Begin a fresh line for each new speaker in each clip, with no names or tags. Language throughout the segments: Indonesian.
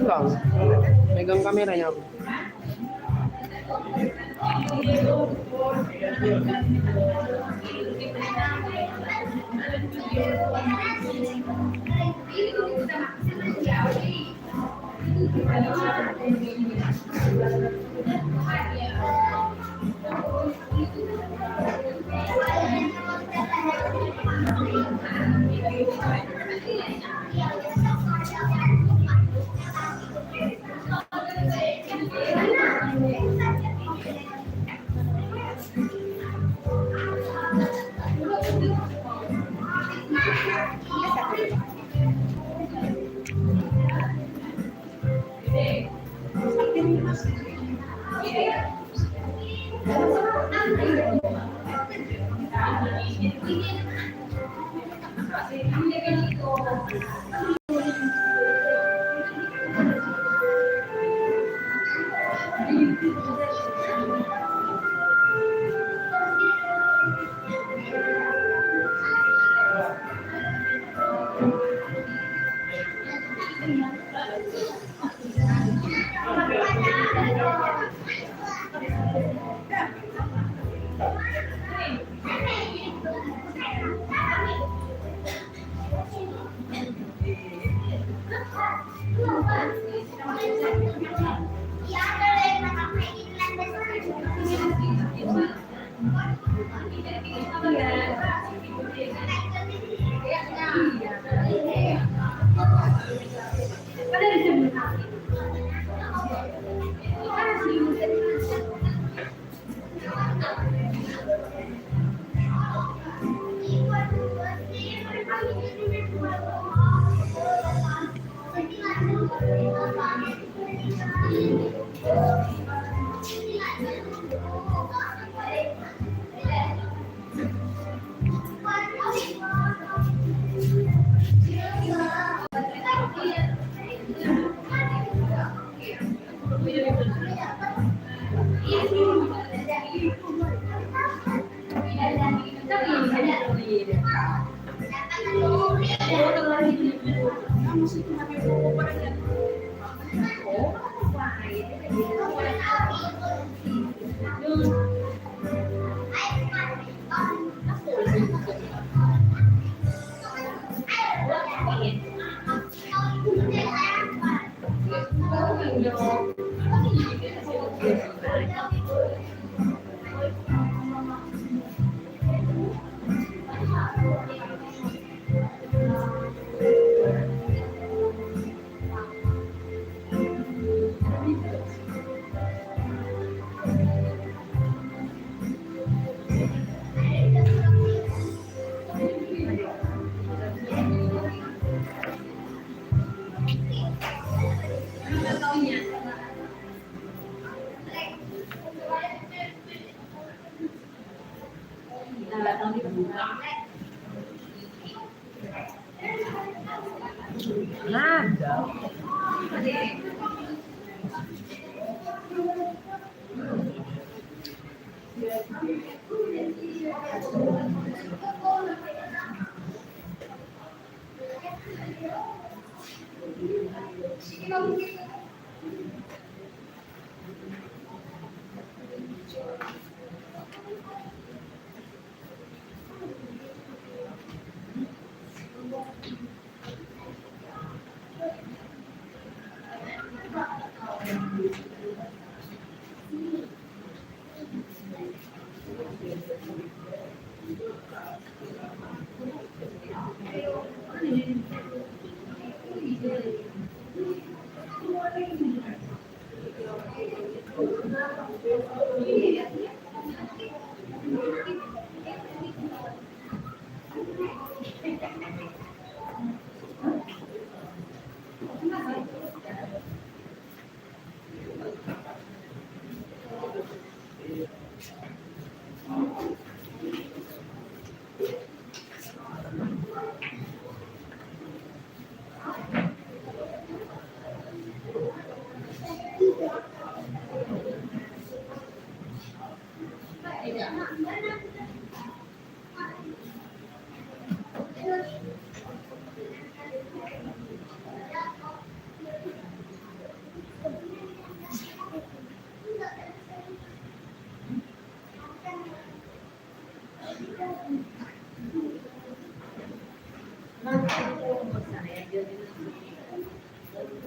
Lang. Megang kamera niya ako.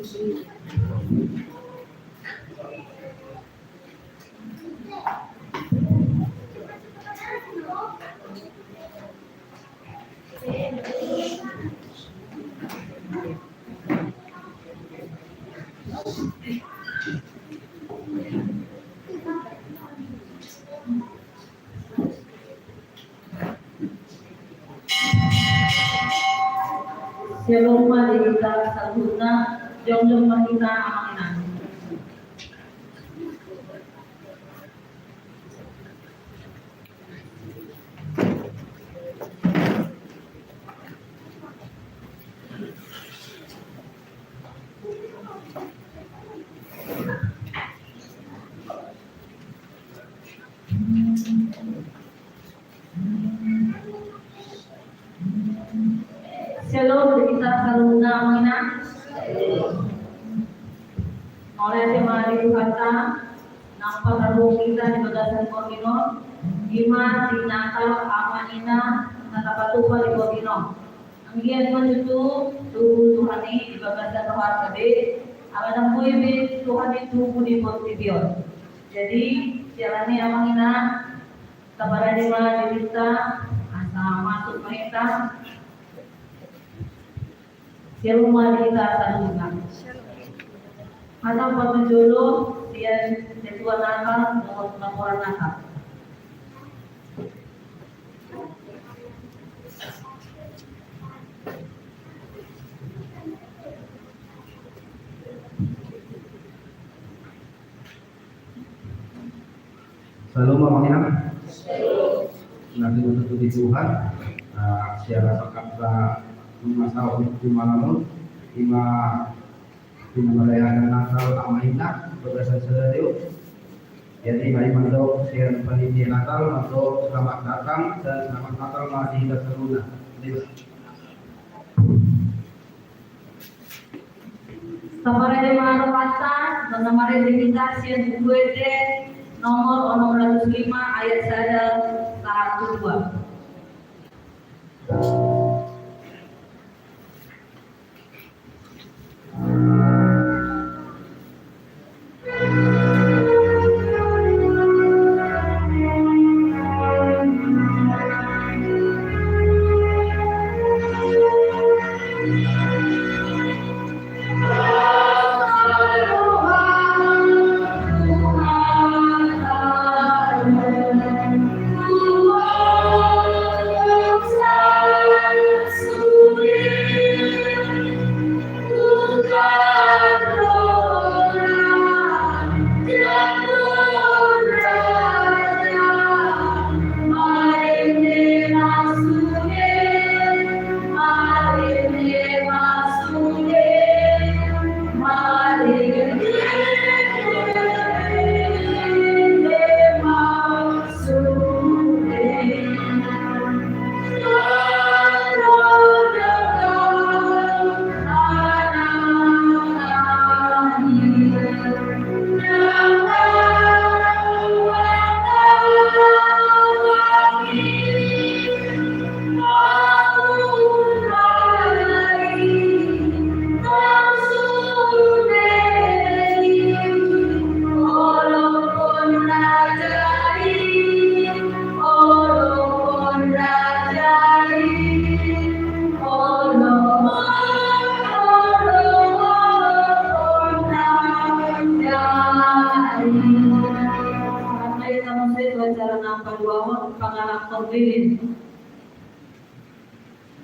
Seluma dita sabuna jong lemah kita amangan. Shalom kita saluna amina. Oleh tema di kata nampak lalu kita di bagasan koordinor lima di Natal amanina natapatupa di koordinor. Anggian menuju Tuhan di bagasan rohat kade amanang kuibi Tuhan itu budi portibion. Jadi jalani amanina kepada lima kita asal masuk mereka. Seluma kita salungan. Atau patujolo dia tetua nakal mohon laporan nakal.
Shalom mamanya. Nanti untuk Tuhan. Siapa sakapra masalah untuk malam lima merayakan Natal amaina berdasar sederhana. Jadi mari mandok siaran panitia Natal mandok selamat datang dan selamat Natal mari kita seruna.
Sampai di mana kata dan nomor identitas yang gue nomor 605 ayat sada 102.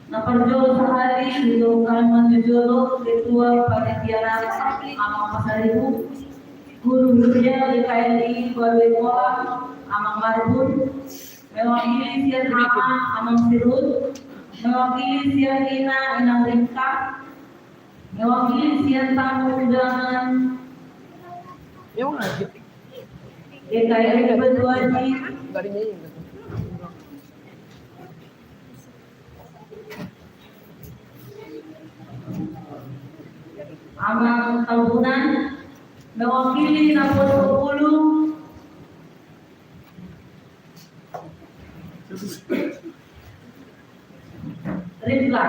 Naparjol sehari untuk kalimat jujolo ketua panitia rasa amang pasaribu guru-gurunya di KLI Barwekola amang Marbun mewakili sian ama amang Sirut mewakili sian Ina Inang Ringka mewakili sian tamu undangan DKI Berduaji amang Tambunan mewakili nomor 10 Rimka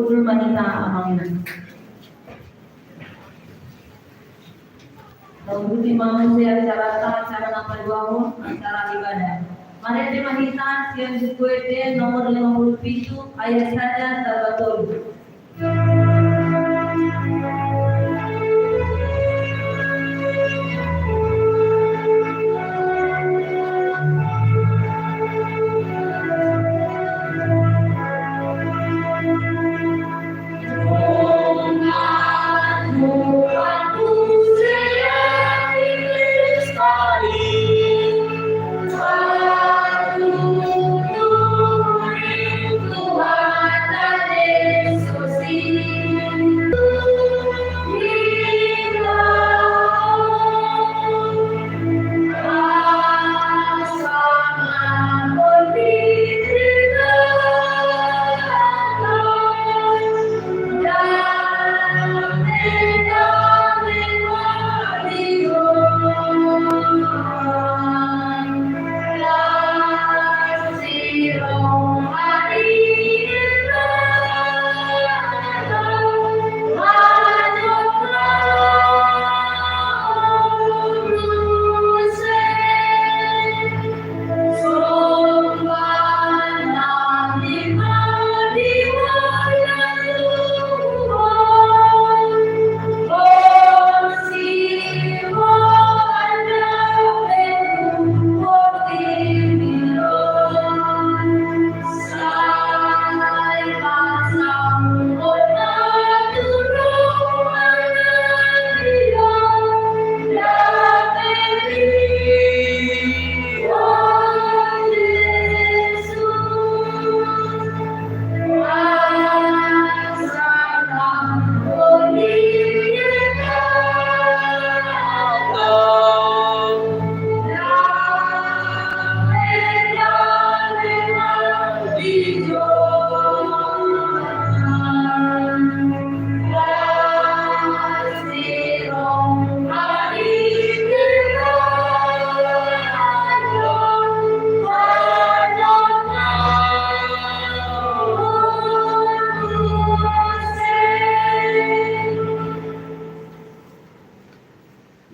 Kudul Manita Amangina. Naubuti manusia acara napaduangon acara ibadah. Mari Manita siang bukuete nomor 57 ayat saja terbetul.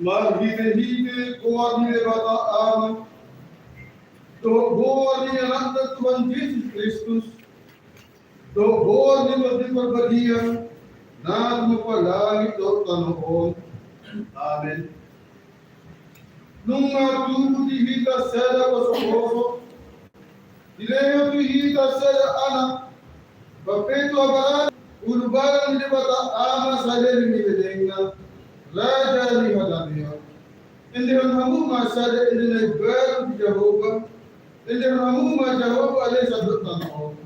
Maghihite kuwagile bata aman, dohor ni anak Tuhan Yesus Kristus, dohor ni magdipagbadian, na mapalangit o tanoon. Amen. Nung matutihita sada pasokoso, dileyo tuhita sada anak, bapeto abaran, urubaran ni bata ama sa ni bedenga, Raja ni Hadamia. Hindi hamuma sada hindi nagbago di Jehovah. Hindi hamuma Jehovah alay sa dutano.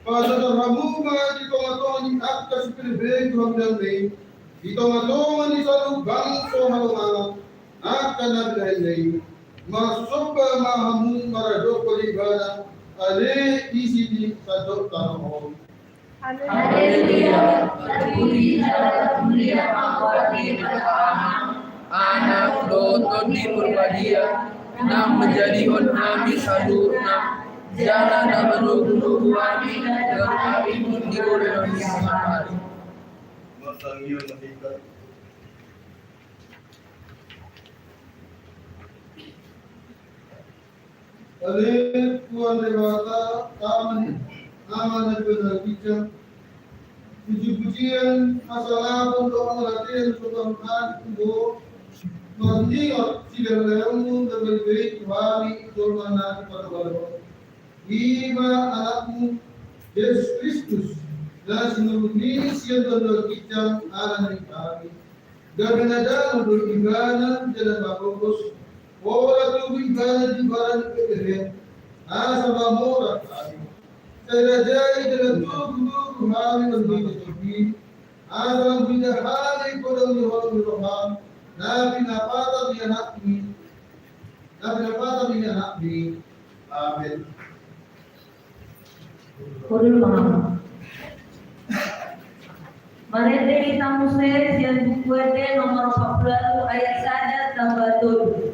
Pada hamuma di tomatongan ni akta si Pilibig hamdan ni. Di tomatongan ni sa lubang so halungan. Akta na bilay ni. Masuba mahamu maradok kolibana. Alay isi di sa dutano.
Haleluya. Terpuji adalah mulia mengabdi berkah.
Anak doton di Purbadia, nam menjadi kami sadurna, jalan dan menunggu kami dan kami pun diurang di hari.
Masangyo matika. Alay Tuhan dewata aman na pinagkita. Puji-pujian masalah untuk melatih Tuhan itu mengingat tidak lemu dan baik hari Tuhan kepada Allah. Iba anakmu Yesus Kristus dan seluruh misi yang telah kita alami kami. Dan ada untuk ibadah jalan bagus. Orang tu ibadah di barang kebenaran. Asal murah kami. Saya jadi dalam tubuh kami menjadi suci. Asal tidak hari kodam Tuhan. Nabi napata biya nakmi. Amen.
Kudul Manita. Mari kita musir siang bukuete nomor 40 ayat saja terbetul.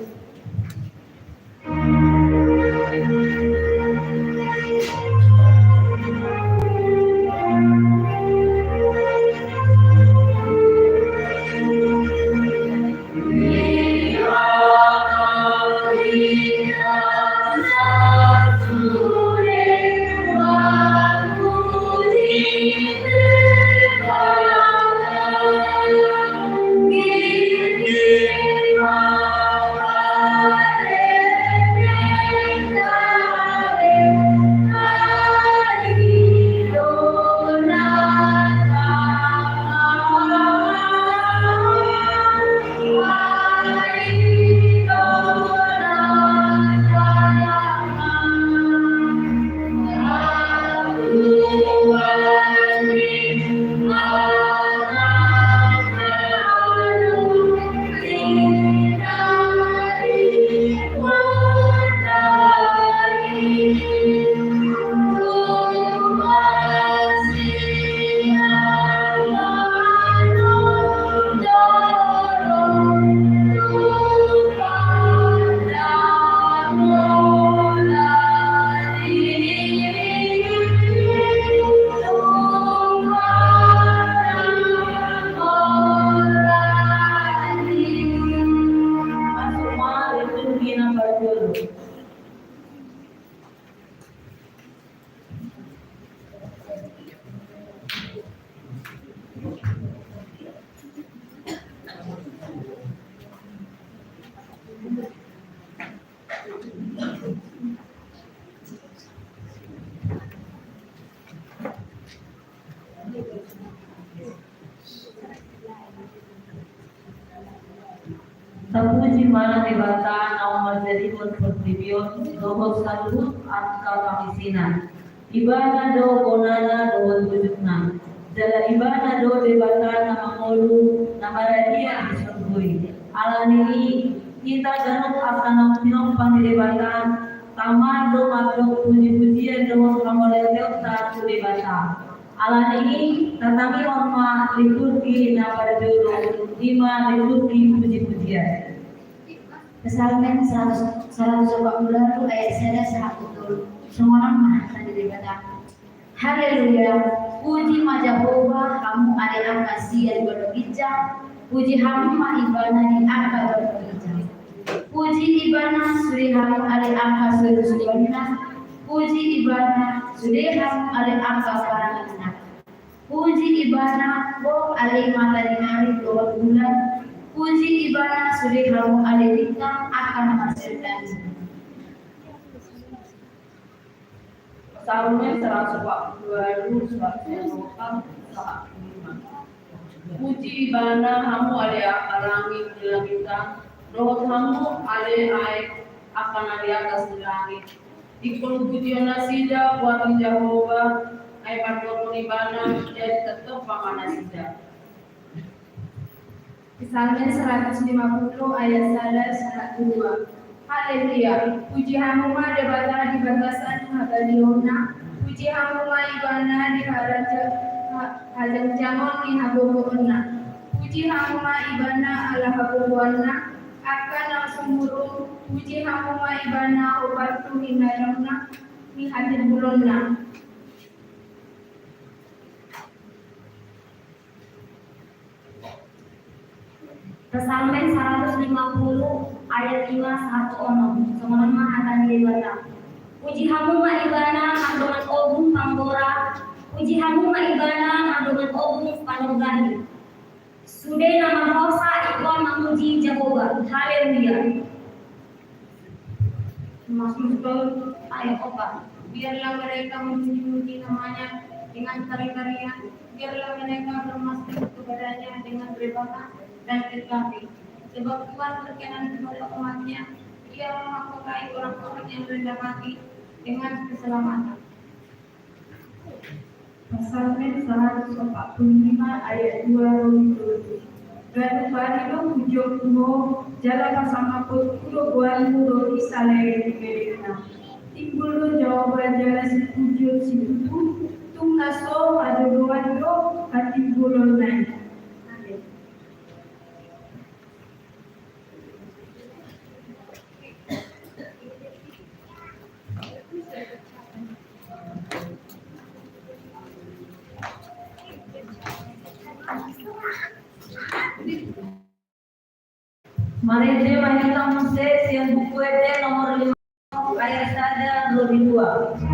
dibata nama jadi pertribion dohot satu angka kamisina ibana do bonana do wujudna jala ibana do dibata nama molu nama radia disurgui alani kita ganuk akan minum pandibatan taman do makhluk puji-pujian do kamoleo tak dibata alani tatami orma liturgi nama juru lima liturgi puji-pujian.
Kesalmen 140 ayat 1 semua orang tadi dikata haleluya puji Jehovah kamu adalah kasih yang berbijak puji kamu ibana di angka berbijak puji ibana suri kamu adalah angka suri puji ibana suri kamu adalah angka parangana puji ibana bo alai mata di hari 2 bulan puji ibana sudah kamu ada bintang akan menghasilkan.
Salmen 142 puji ibana kamu ada akan langit di bintang roh kamu ada air akan ada di atas langit ikut puji nasida buat Jehovah ay pardon ibana jadi tetap pamana sida.
Kesalmen 150 ayat 1 2. Haleluya. Puji hamu ma debata di batasan habaliona. Puji hamu ma ibana di hajang jamon ni haboboona. Puji hamu ma ibana ala haboboona. Akan langsung murung. Puji hamu ma ibana obatu hinayona ni hadir bulona.
Kesalmen 150 ayat 5 1 Semono akan dibaca. Puji hamu ma ibana andongan obung tambora. Puji hamu ma ibana andongan obung panogani. Sudah nama rosa ikon memuji Jehovah. Haleluya.
Masuk ayat 4. Biarlah mereka memuji-muji namanya dengan tari-tarian. Biarlah mereka bermasjid kepadanya dengan berbakar dan berkelahi. Sebab Tuhan berkenan kepada umatnya, Ia memahami orang-orang yang rendah hati dengan keselamatan. Kesalmen 145 ayat 2 Gadu parido pujo mo jala pasama pot kudo buan kudo isale dibelina. Timbul jawaban jala si pujo si tutu tung naso ada doan do hati bulon naik.
Mari dia mahita Moses yang buku itu nomor 5 ayat 1 2.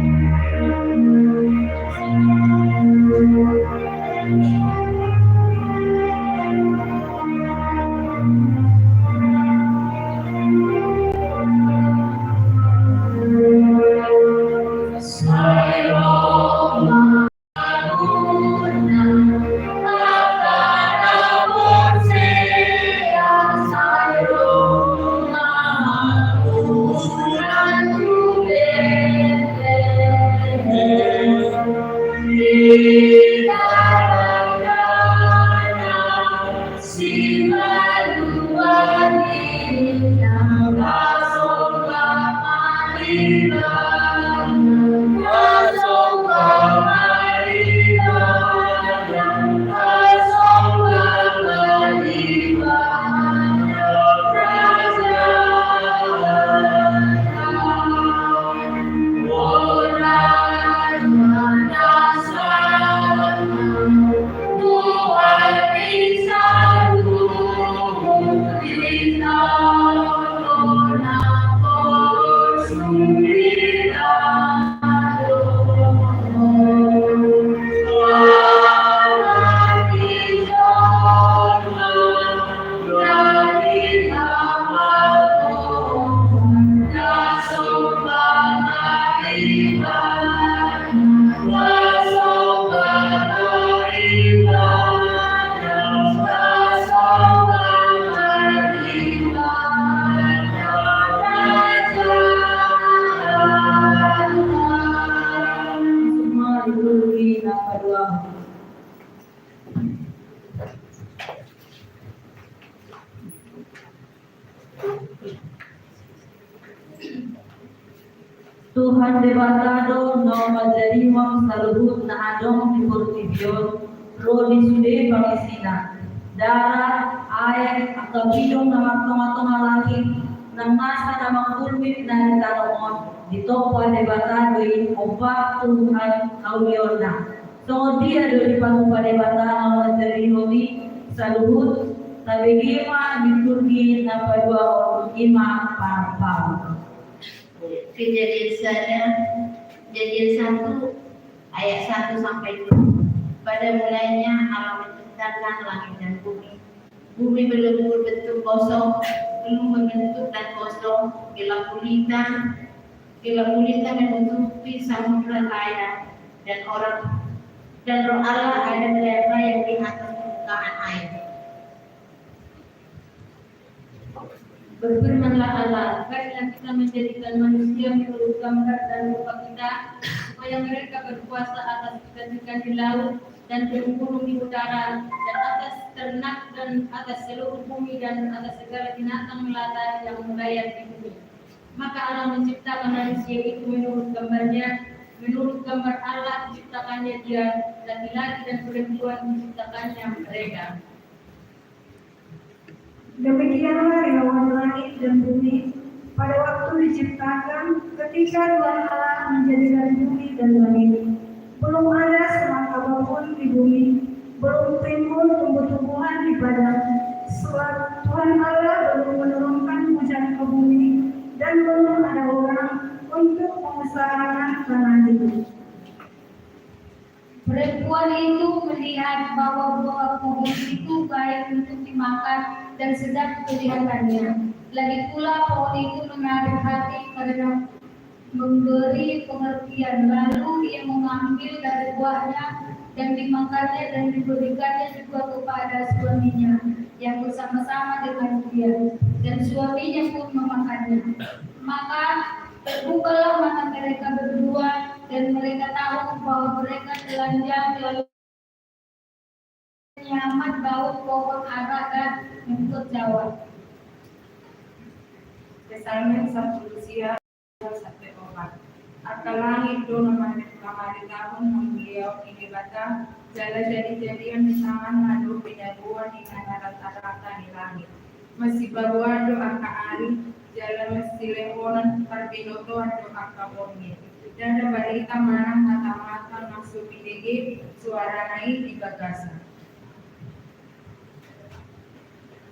Tuhan debatado no majarimam saluhut na adong di portibion ro di sude pangisina darat air atau bidong na magtomato langit nang nasa na magkulmit na nitaroon dito pa debatado in opak Tuhan kaulion na so dia do di panupa debatado no majarimomi saluhut tabigima di Turki na padua ima parpau.
Kejadian 1 ayat 1 sampai 2. Pada mulanya Allah menciptakan langit dan bumi. Bumi belum berbentuk kosong, belum membentuk dan kosong, gelap gulita menutupi samudra raya dan roh Allah ada melayang di atas permukaan air.
Berfirmanlah Allah, baiklah kita menjadikan manusia menurut gambar dan rupa kita, supaya mereka berkuasa atas ikan-ikan di laut dan burung-burung di udara, dan atas ternak dan atas seluruh bumi dan atas segala binatang melata yang melayang di bumi. Maka Allah menciptakan manusia itu menurut gambarnya, menurut gambar Allah diciptakannya dia, laki-laki dan perempuan diciptakannya mereka.
Demikianlah hewan langit dan bumi pada waktu diciptakan ketika Tuhan Allah menjadikan bumi dan langit. Belum ada semak apapun di bumi, belum timbul tumbuh-tumbuhan di padang, sebab Tuhan Allah belum menurunkan hujan ke bumi dan belum ada orang untuk mengusahakan tanah itu.
Perempuan itu melihat bahwa buah pohon itu baik untuk dimakan dan sedap kelihatannya. Lagi pula pohon itu menarik hati karena memberi pengertian. Lalu ia mengambil dari buahnya dan dimakannya dan diberikannya juga kepada suaminya yang bersama-sama dengan dia. Dan suaminya pun memakannya. Maka terbukalah mata mereka berdua dan mereka tahu bahwa mereka telanjang lalu nyaman bau pohon ara dan rumput Jawa.
Kesalmen sa Lucia sa Teopa. At kalangit doon naman kamarikahon ng beliau inibata, jala jadi-jadian misangan hado pinyaguan ni narat-arata ni langit. Masibaguado ang kaari, jala masilehonan parbinotoan do ang kabongi. Dan balita manang mata-mata ng sumidigi, suara naik di bagasan.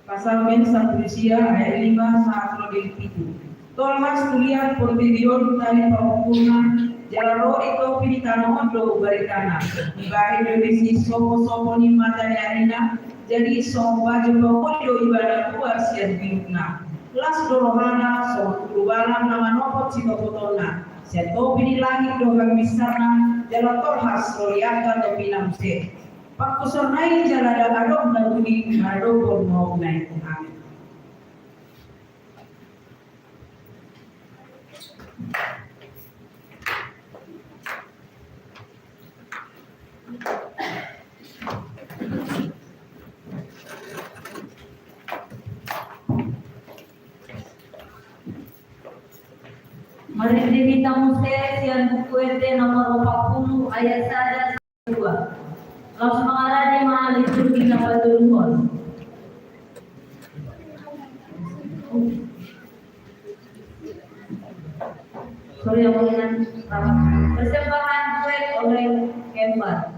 Pasal men sa Polisia ayat 5 sa del 7. Tolmas tulian portidion tali paumpuna jalaro ito pinitanoon do ubaritana. Ibahe Indonesia sopo-sopo ni mata yarina jadi somba jembo do ibadah kuar sian binutna. Las dorohana so turubalam nama nopot sikopotona. Seto pini langit do misarna jalator has roliaka do pinamse. Pakusonai jalada adok na uni adok mau naik. Amin.
Mari kita Moses yang buku ET nomor 40 ayat 1 2. Langsung mengarah di mana liturgi nama Tuhan. Sorry yang mengingat persembahan kue oleh Kembar.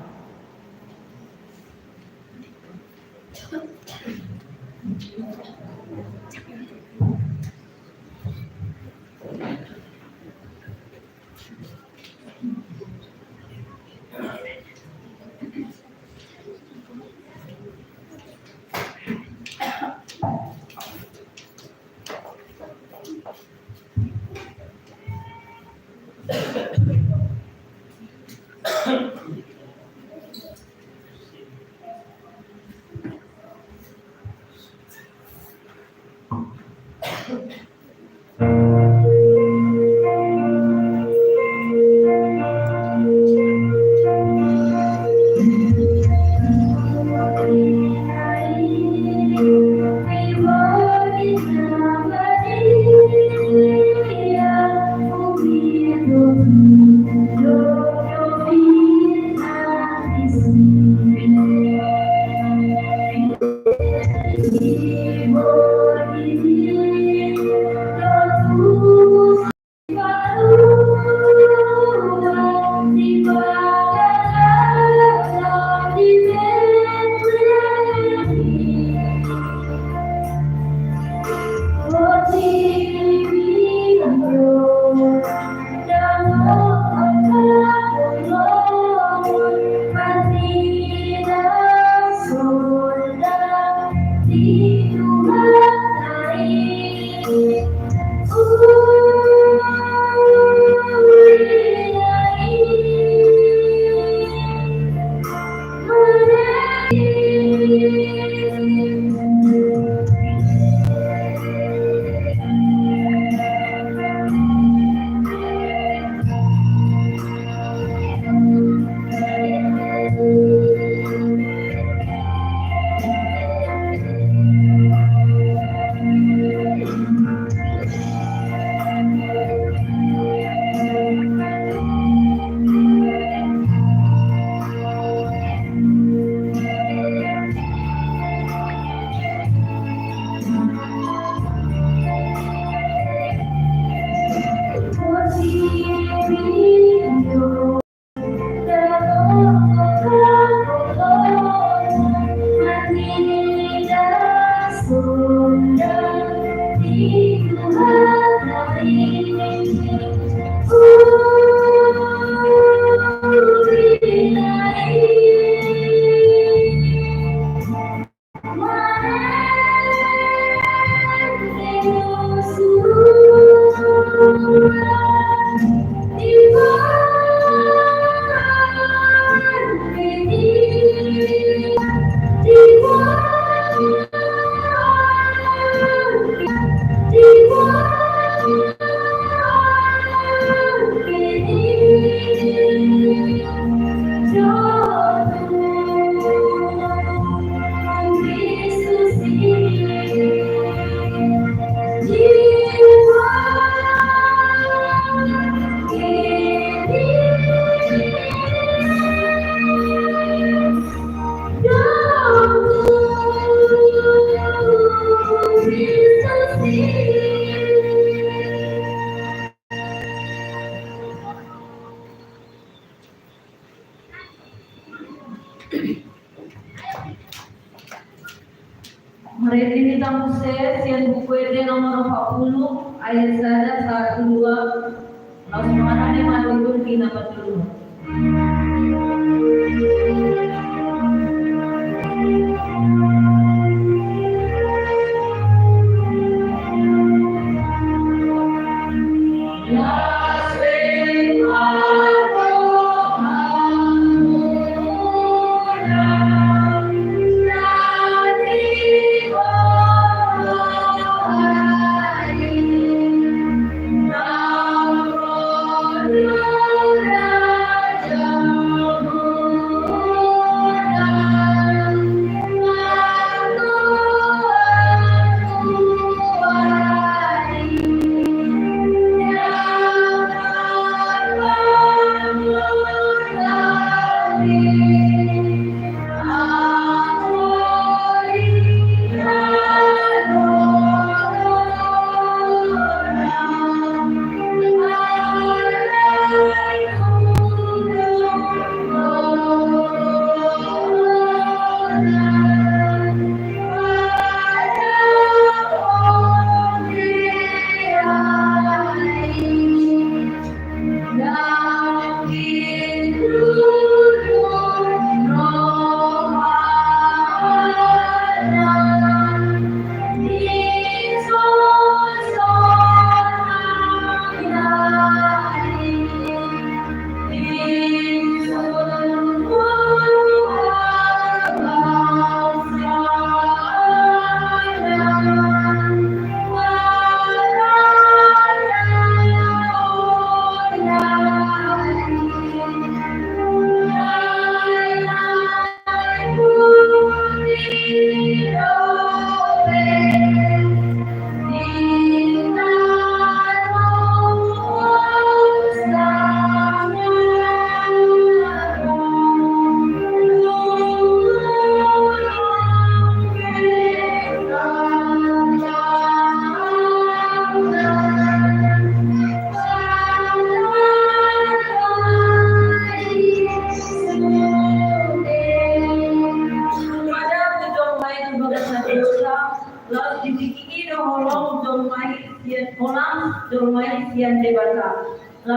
Mari kita Moses yang buku ini nomor 40 ayat 1 2 langsung mana nih mati kita dulu.
Raja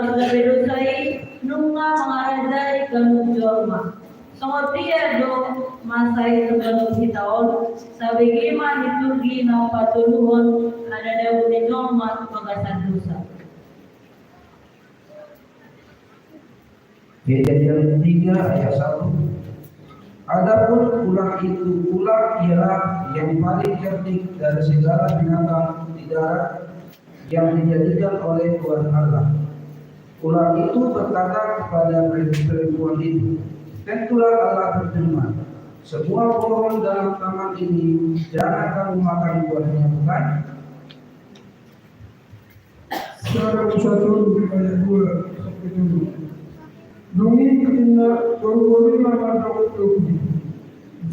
sudah bedosai nunga mengarajai kalung jorma. Songotia do masai tergantung hitaon sabegi man diturgi na patuluhon ada daun di jorma bagasan dosa.
Kejadian 3 ayat 1. Adapun ular itu ialah yang paling cerdik dari segala binatang di darat yang dijadikan oleh Tuhan Allah. Ular itu berkata kepada perempuan itu, tentulah Allah berfirman, semua pohon dalam taman ini jangan kamu makan buahnya, bukan?
Surah 1 ayat 2 sampai 7. Dongeng ketina baru-baru nama dokter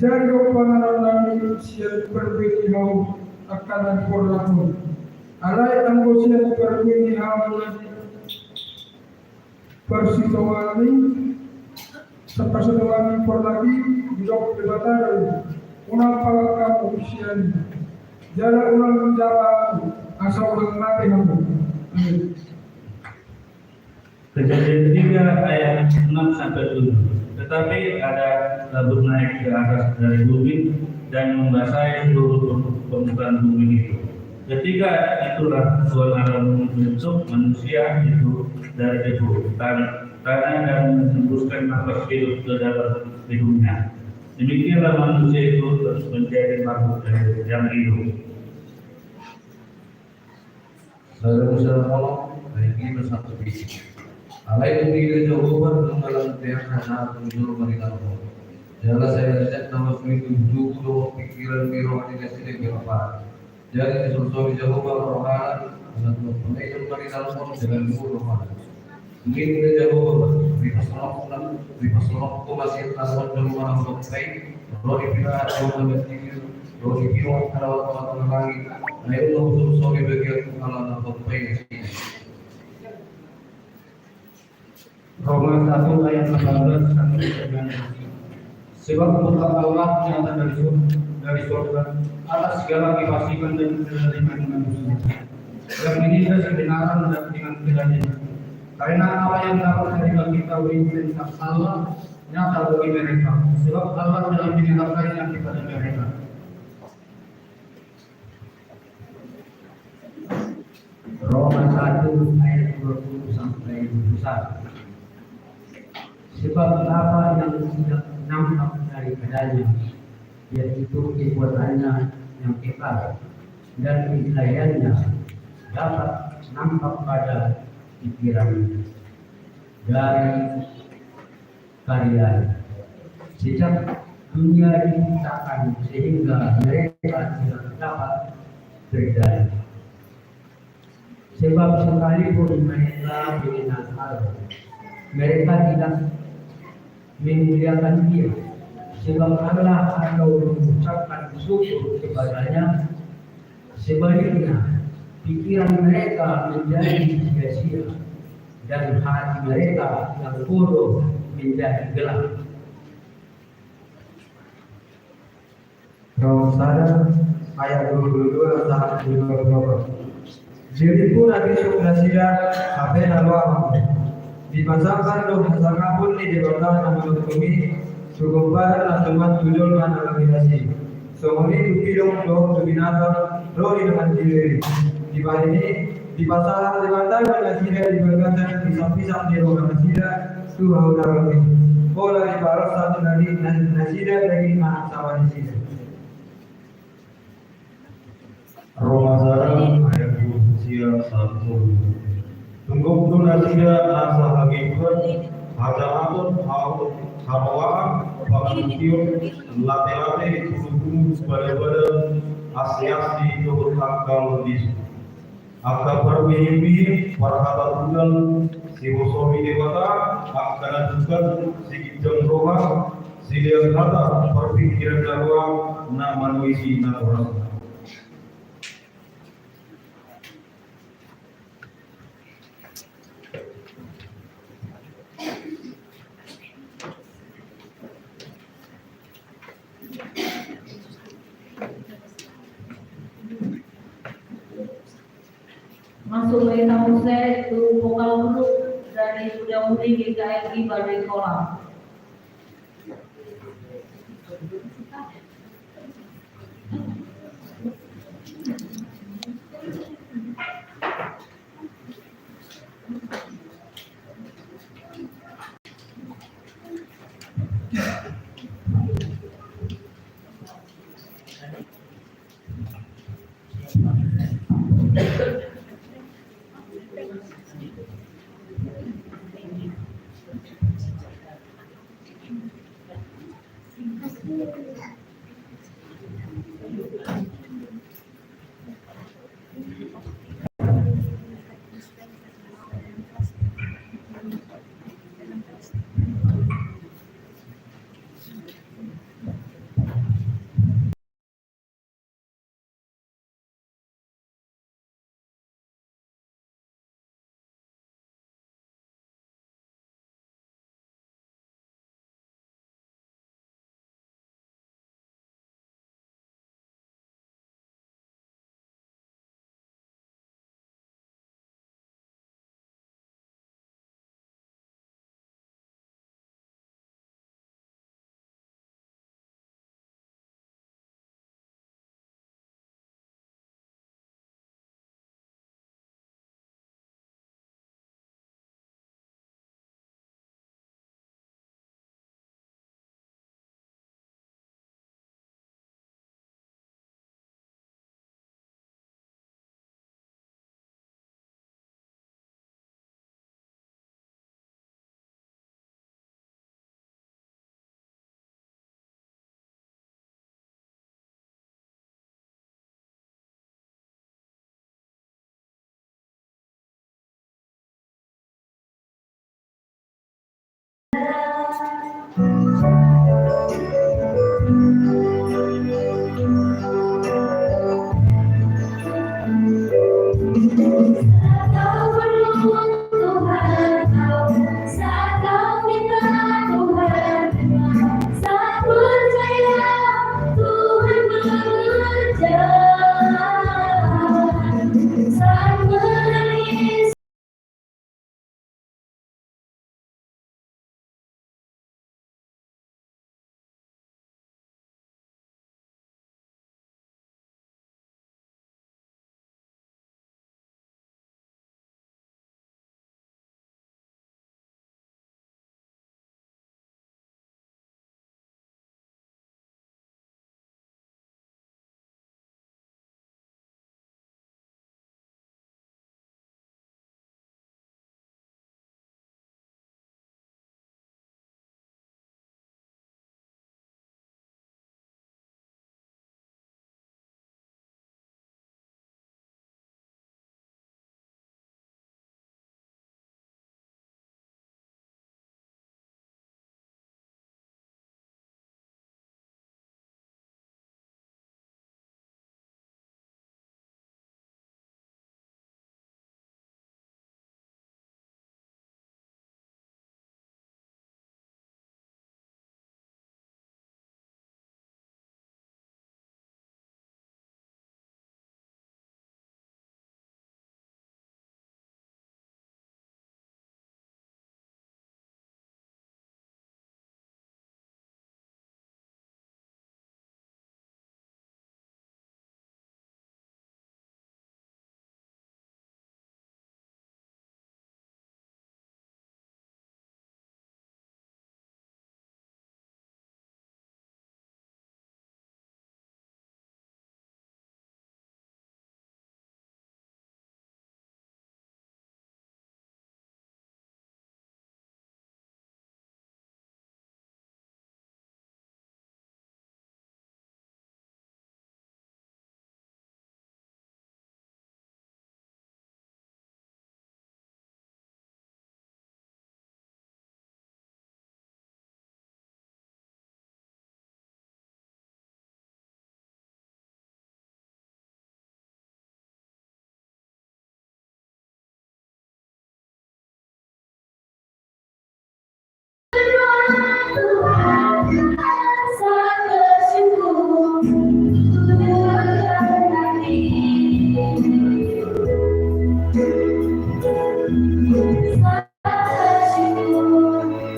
Jaro panarang siap berbeda hau akan forlaku. Alai anggo siap berbeda hau persitawani sepasitawani forlaki dok debataran. Unang palakam usian jara unang jara asal ulang mati hau.
Kejadian 3 ayat 6 sampai 7. Tetapi ada labut naik ke atas dari bumi dan membasahi seluruh permukaan bumi itu. Ketika itulah Tuhan Allah membentuk manusia itu dari debu tanah dan menembuskan nafas hidup ke dalam hidungnya. Demikianlah manusia itu menjadi makhluk yang hidup.
Saudara-saudara tolong lagi bersatu visi. Alai itu Jehovah mengalang tiang hana tunjur marilah. Jala saya lihat nama itu juga pikiran biro di sini berapa. Jadi sesuatu Jehovah rohani dan penaikan marilah pun dengan rohani. Mungkin Jehovah di pasalok tu masih tasawuf dalam orang berbaik. Roh dipilih Jehovah berpikir. Roh dipilih kalau Allah lagi. Ayo sesuatu bagi Allah berbaik.
Roma 1 ayat 18 sampai 19. Sebab murka Allah nyata dari surga atas segala kefasikan dan kezaliman manusia yang menindas kebenaran dan dengan keadilan. Karena apa yang dapat mereka ketahui tentang Allah nyata bagi mereka. Sebab Allah telah menyatakannya kepada mereka. Roma 1 ayat 20 sampai 21. Sebab apa yang tidak nampak daripadanya, yaitu kekuatannya yang kekal dan wilayahnya dapat nampak pada pikiran dari karyanya. Sejak dunia diciptakan sehingga mereka tidak dapat berdaya. Sebab sekalipun mereka mengenal Allah, mereka tidak memuliakan Dia, sebab Allah atau mengucapkan syukur kepadanya. Sebaliknya, pikiran mereka menjadi sia-sia dan hati mereka yang bodoh menjadi gelap.
Roma ayat 22 sampai 24. Jadi pun ada surga sampai lalu dipasangkan dong pasangan pun di debatan nama kami sugumbar asuman tujuan mana lagi semua ini dipilih dong binatang roh di dengan diri di bawah ini dipasang debatan dengan sila diberkatan pisah-pisah di ruang sila tuh dalam ini bola di barat satu dari nasida dari anak sawah di sini.
Roma 1 ayat 1 Tunggu nasida nasa hakikat ada atur hawaan pakutiun late-late tubuh pada asyasi turut akal di akal berbihim warhata bulan siwosomi dewata akan adukan sikijam roha silia kata perpikiran darwa na manuisi na orang.
Masuk ke tamu saya tu pokal dulu mendahului GKRI Badai Kolam.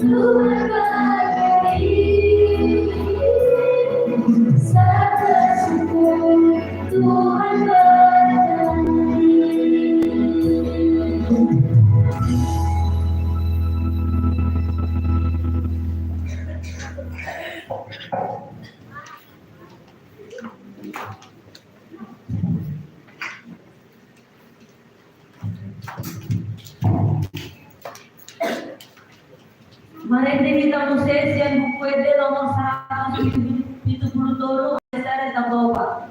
Tuhan berdiri, serta syukur Tuhan berdiri.
Mari kita Moses yang buku itu nomor 172 saya tak bawa.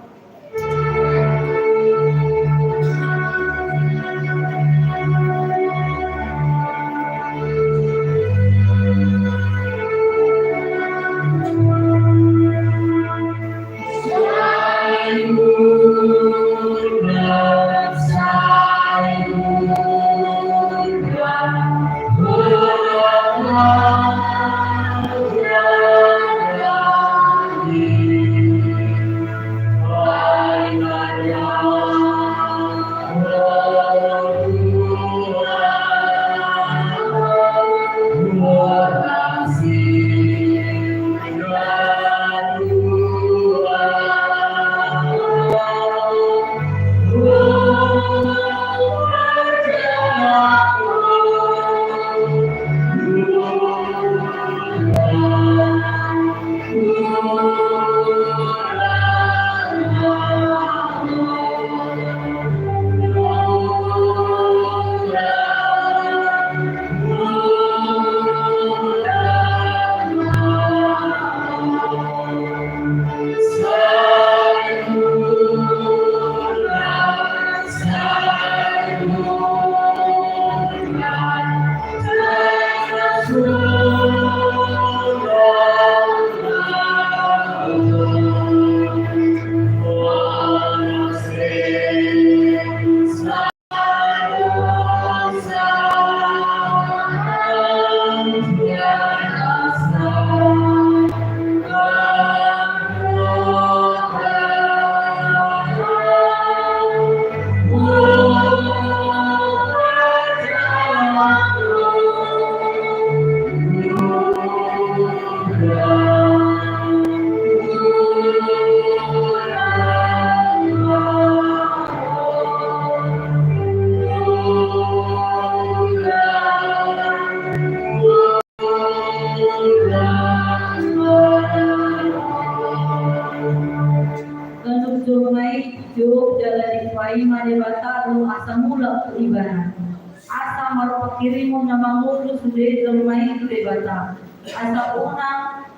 Asa marupakirimu na mangulo sude lumay bata. Asa unang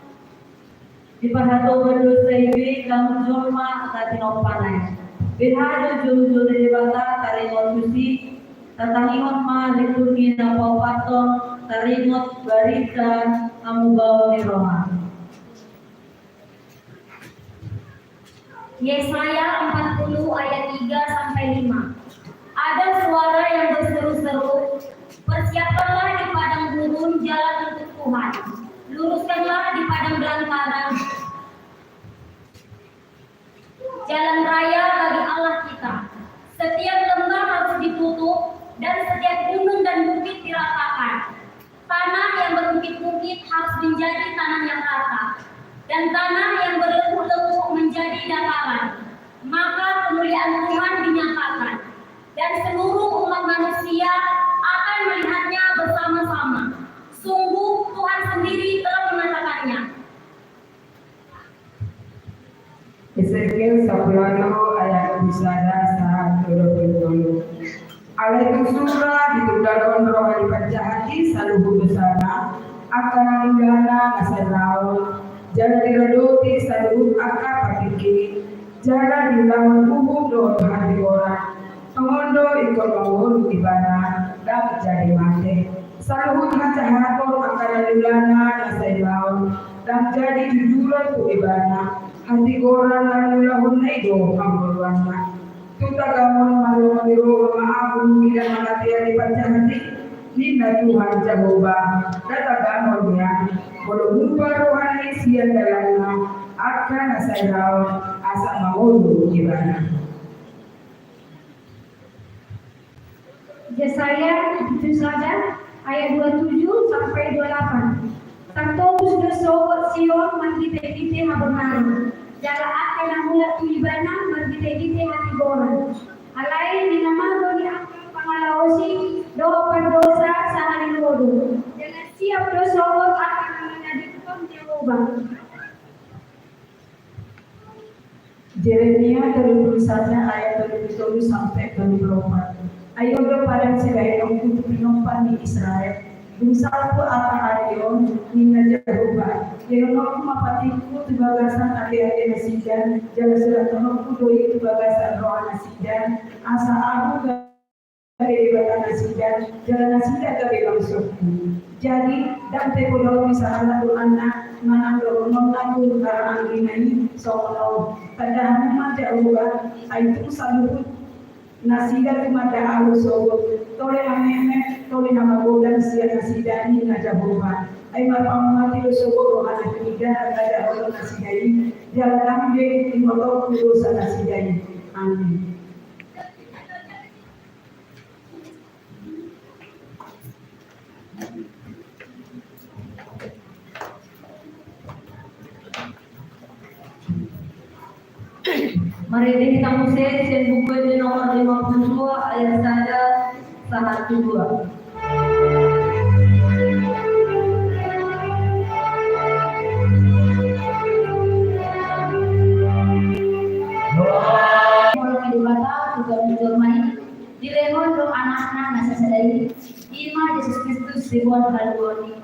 diparhatoban do sa ibi lang jorma at tinopanay. Birhado jujur di bata taringon musik tatangiwan ma liturgi na paupaton taringot baritan amugaw ni Roma.
Yesaya 40 ayat 3 sampai 5. Ada suara yang berseru-seru, persiapkanlah di padang gurun jalan untuk Tuhan, luruskanlah di padang belantaran jalan raya bagi Allah kita. Setiap lembah harus ditutup dan setiap gunung dan bukit diratakan. Tanah yang berbukit-bukit harus menjadi tanah yang rata dan tanah yang berlekuk-lekuk menjadi dataran. Maka kemuliaan Tuhan dinyatakan dan seluruh umat manusia akan melihatnya bersama-sama. Sungguh Tuhan sendiri telah mengatakannya.
Ezekiel 10 ayat bisara saat 20. Alaikum surah ditudalon rohani pancahati saluhu besara akan alulana nasarau jalan diradoti saluhu akka patiki jalan dilawan umum doa hati orang pengondo ikut bangun di bana dan jadi mati saluhu hacahaton akan alulana nasarau dan jadi jujuran ku ibana hati orang lalu lahun naido hamburwana tuta gamon malu maliru maafun tidak mengatia di pancahati nina Tuhan Jehovah data gamon ya boleh lupa rohani sian dalamnya akan asairau asa maulu gimana.
Yesaya 7 saja ayat 27 sampai 28. Santo sudah sobat Sion mengkite-kite habenari. Jala akan namulat tuibana mengkite-kite hati goran. Alai dinamago di angka pangalaosi doa perdosa sahari lodo. Jangan siap dosa akan mengadikkan Jehovah.
Yeremia 31 ayat 27 sampai 24. Ayo kepada segala yang penompan di Israel. Dumsalku akan adion nina Jehovah. Yeronoku mapatiku tibagasan ade-ade nasidan. Jala surat tonoku doi tibagasan roa nasidan. Asa aku dari bata nasidan. Jala nasidan dari langsungku. Jadi dan tepodo misalnya anak manang nonang karang ini sono pada maja uga aitu salut nasida mada alu sobo tole amene tole nama godan sia nasida ni na Jehovah ai mapamati sobo ana tiga ada orang nasida ini jalan be imoto dosa nasida ini amin.
Mari kita musik buku di nomor 52 ayat 1 2.
Dilemon do anak-anak nasa sadari Ima Yesus Kristus ribuan haluani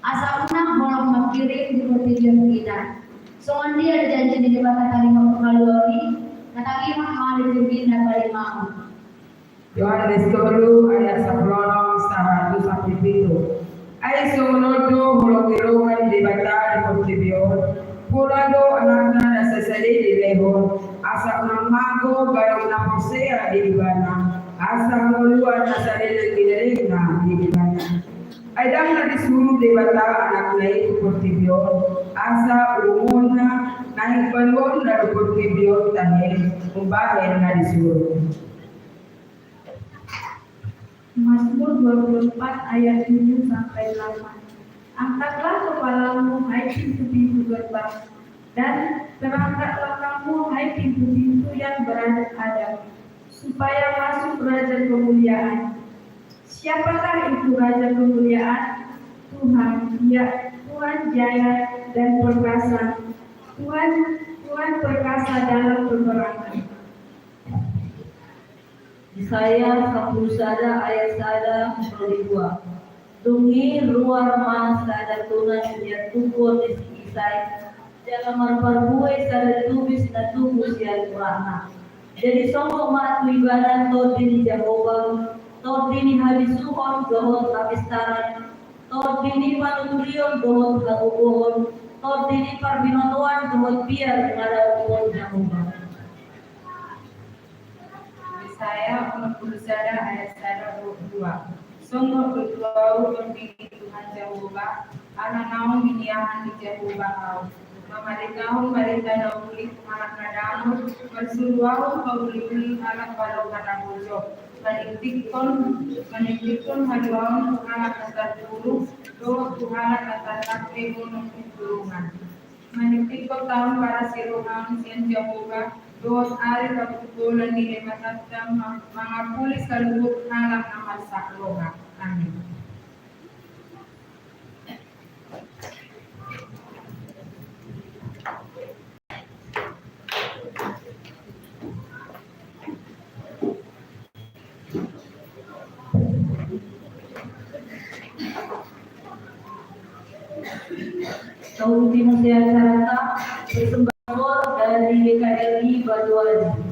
asa unang bolong makirim di pertidian kita soan dia ada janji di depan kalimat haluani katagi mah mali jubin dan kalimat
Yohanes 10 ayat 10 sampai 7. Ai sonodo hologirohan di bata di portibion pulado anakna nasa sadari di lehon asa unang mago garong na posea di ibana asa ngoluan nasa dili na di ibana Aidang na disuruh di bata anak naik portibion asa umuna naik balon na portibion tahe umbahen na disuruh
Mazmur 24 ayat 7 sampai 8. Angkatlah kepalamu hai pintu-pintu gerbang dan terangkatlah kamu hai pintu-pintu yang beradab supaya masuk raja kemuliaan. Siapakah itu raja kemuliaan? Tuhan, ya Tuhan jaya dan perkasa. Tuhan perkasa dalam peperangan.
Yesaya 10 ayat 1 2. Tungi ruar mas sada tunan dia tukul di isai dalam marparbue sada tubis na tubus yang kurana. Jadi songko ma tu ibadah to dini Jehovah to dini habisuhon dohon kapistaran to dini panutrion dohon kagugohon to dini parbinotoan dohon biar ngada dohon Jehovah.
Yesaya 40 ayat 1 2. Sungguh berdoa untuk Tuhan Jehovah, anak naon miniahan di Jehovah kau. Mamarikahun marita na uli anak nadamu, bersuruahun kau uli anak baru kana bujok. Meniktikon haduahun anak atas buru, doa Tuhan atas kakek gunung turungan. Meniktikon tahun para siruhan sian Jehovah, doa ari kaputulan di lematatan mangapulis kalubuk anak nama sakloha. Amin.
Ultimo Seharata bersembahor dari GKRI Banyuwangi.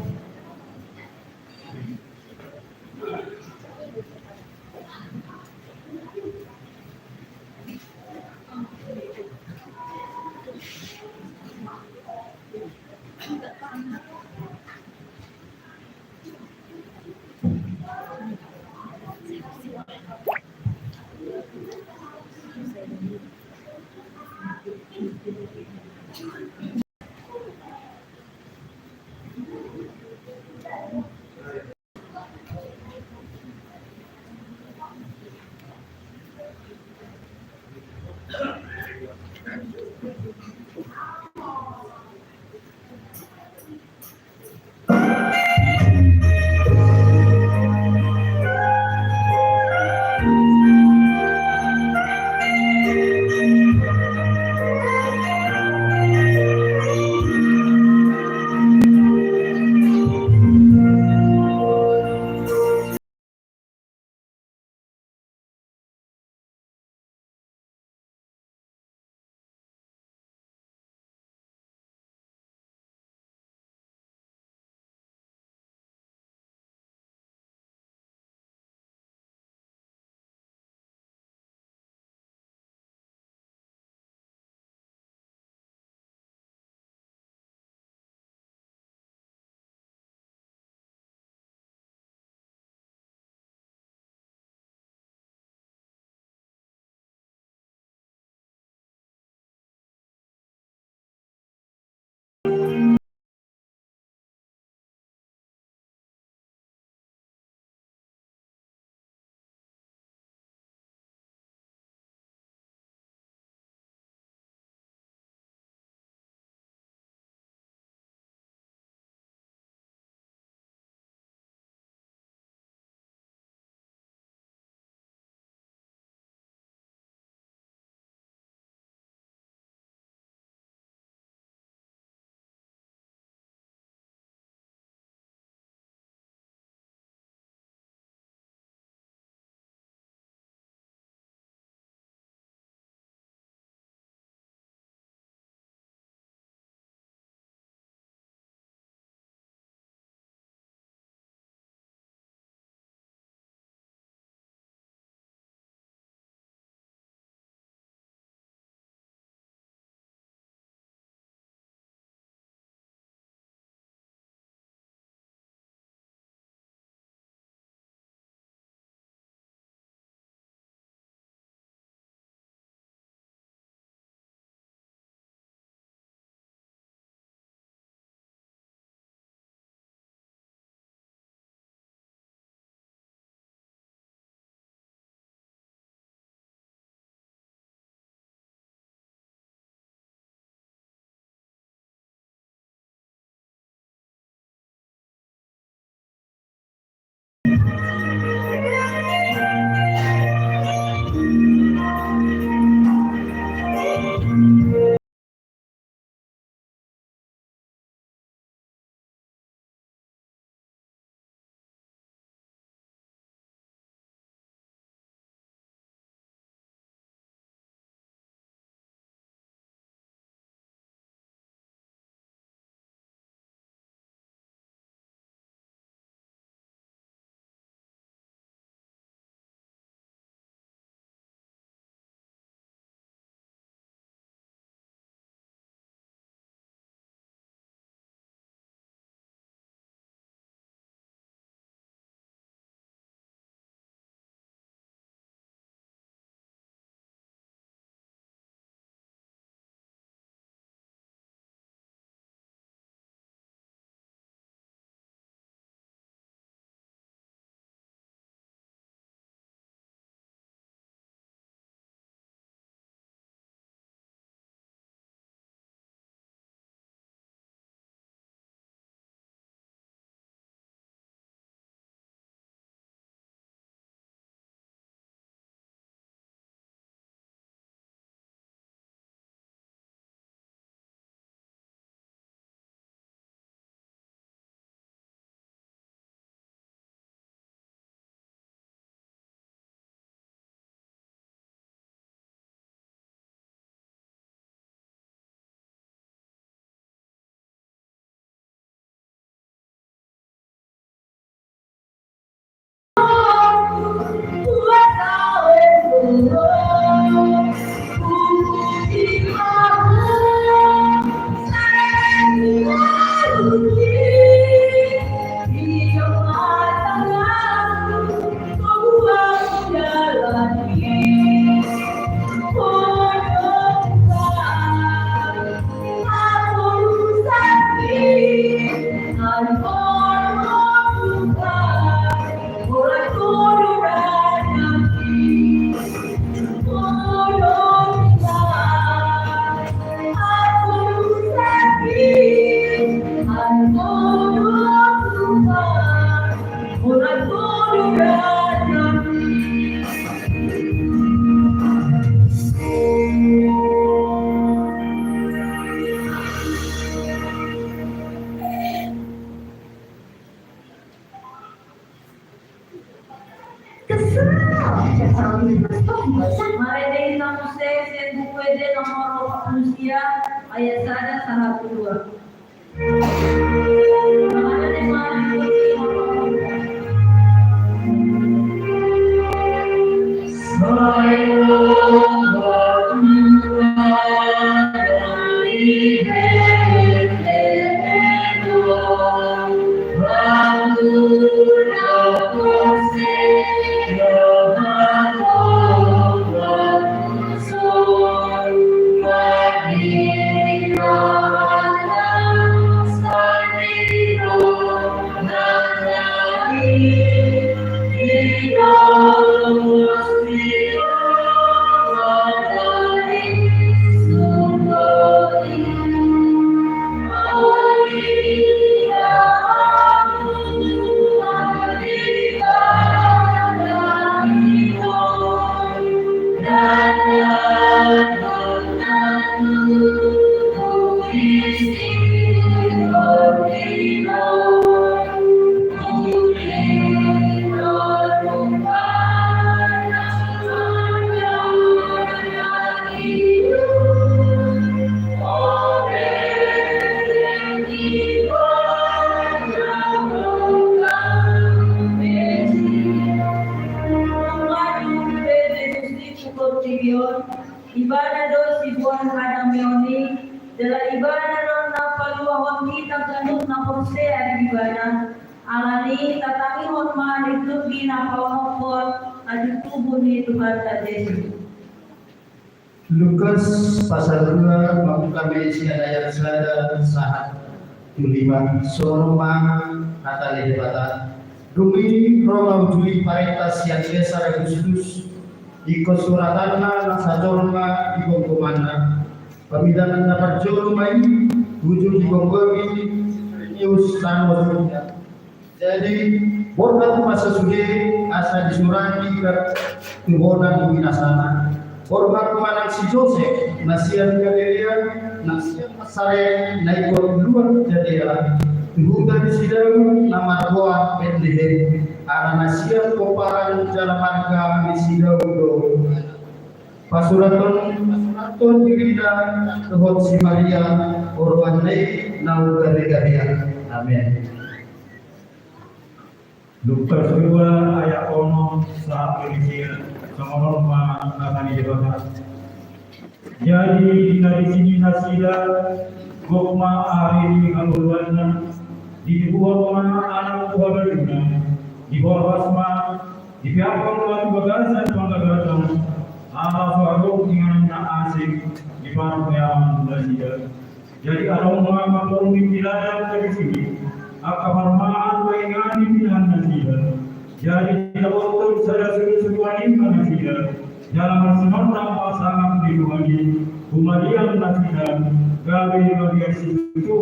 UPD nomor 40 ayat 1 2. Pengajian yang mengikuti ibadah dos ibuan hadang meoni dala ibadah ron na paluahon kita ganun na porse ari ibadah alani tatami hon ma hidup gina pawanopon adi tubuh ni Tuhan Yesus.
Lukas pasal 2 membuka Mesia ayat sada sahat 5 soroma kata lebatan dumi Roma ujui paritas yang besar Agustus ikut suratanna nasajolma ibongkomana pamidanan dapat jolmai wujud ibongkomi news tanwatu jadi borbat masa suge asa disurani ke tuhonan binasana borbat kemanang si Joseph nasian Galilea nasian Masare naikor luar jadera Tuhuda di sidang nama doa Bethlehem ana nasian koparan jalan marga di sidang do pasuraton dirinda tuhot si Maria orwan naik nau gare-garea amin.
Lukas 2 ayat 1 saat berikir sama akan dibahas. Jadi dari sini nasida gokma hari ini kaluluannya di bawah mana anak tua berdua di bawah asma di pihak orang bagasan pengagatan Allah suatu dengan asik di bawah yang nasida. Jadi ada orang yang pimpinan dari sini akamarmaan waingani pilihan nasida. Jadi tidak betul saya seruan ini nasida. Dalam sementara pasangan diluari kumalian nasida gawe bagi situ.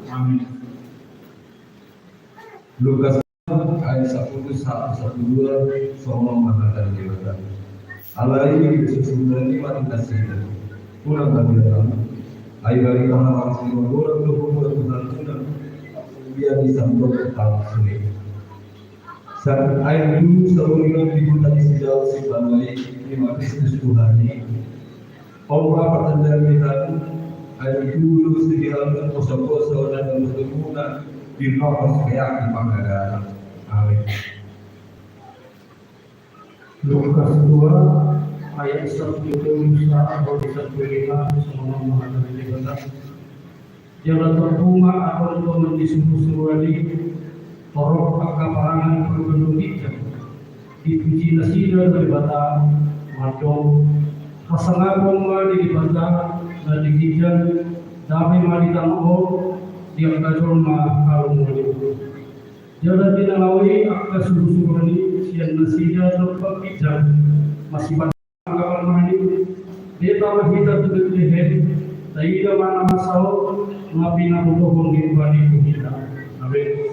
Amin.
Lukas ayat 1 sampai 2 soal mengatakan jabatan. Allah ini sesungguhnya mati nasida. Kurang bagian. Ayo dari mana langsung orang Tuhan dia disambut tentang sini. Saat air dulu selalu dibuat sejauh si Bangladesh lima Kristus Tuhan ini. Allah pertanda kita air dulu sediakan kosa-kosa dan berguna di nafas kayak di Pangandaran. Amin.
Lukas 2 ayat 1 saat berita semua menghadapi ibadah. Jangan terbunga atau mendisuruh-suruhani torok akaparangan perbendung hijau dipuji nasida dari bata maco pasangabong mali di bata dan dikijan dami mali tango yang kacau ma kalung mali jangan dinalawi akka suruh-suruhani siang nasida tempat hijau masih bata akaparangan mali deta mahita tutup leher taida mana masau ngapi na butuhong gibani kita. Amin.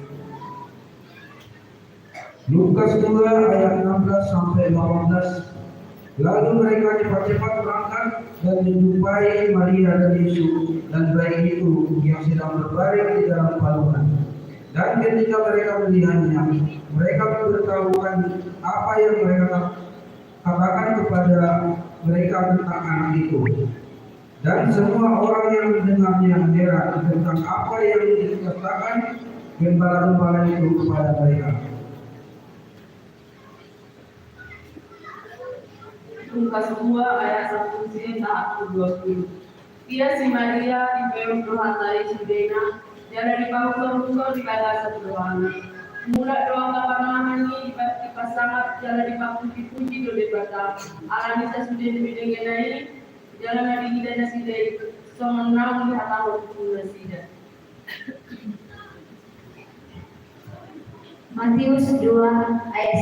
Lukas 2 ayat 16 sampai 18. Lalu mereka cepat-cepat berangkat dan menjumpai Maria dan Yesus dan bayi itu yang sedang berbaring di dalam palungan. Dan ketika mereka melihatnya, mereka memberitahukan apa yang mereka katakan kepada mereka tentang anak itu. Dan semua orang yang mendengarnya heran tentang apa yang dikatakan gembala-gembala itu kepada mereka.
Lukas 2 ayat 1-20. Dia si Maria ibu Tuhan dari Sudena, jalan di bangsa di kala sederhana. Mula doa kapangan ini dipasangat jalan di bangsa dipuji oleh bata. Alam bisa sudah dibedengenai, jalan nabi kita nasi dari semenang di hatamu nasi dah.
Matius 2 ayat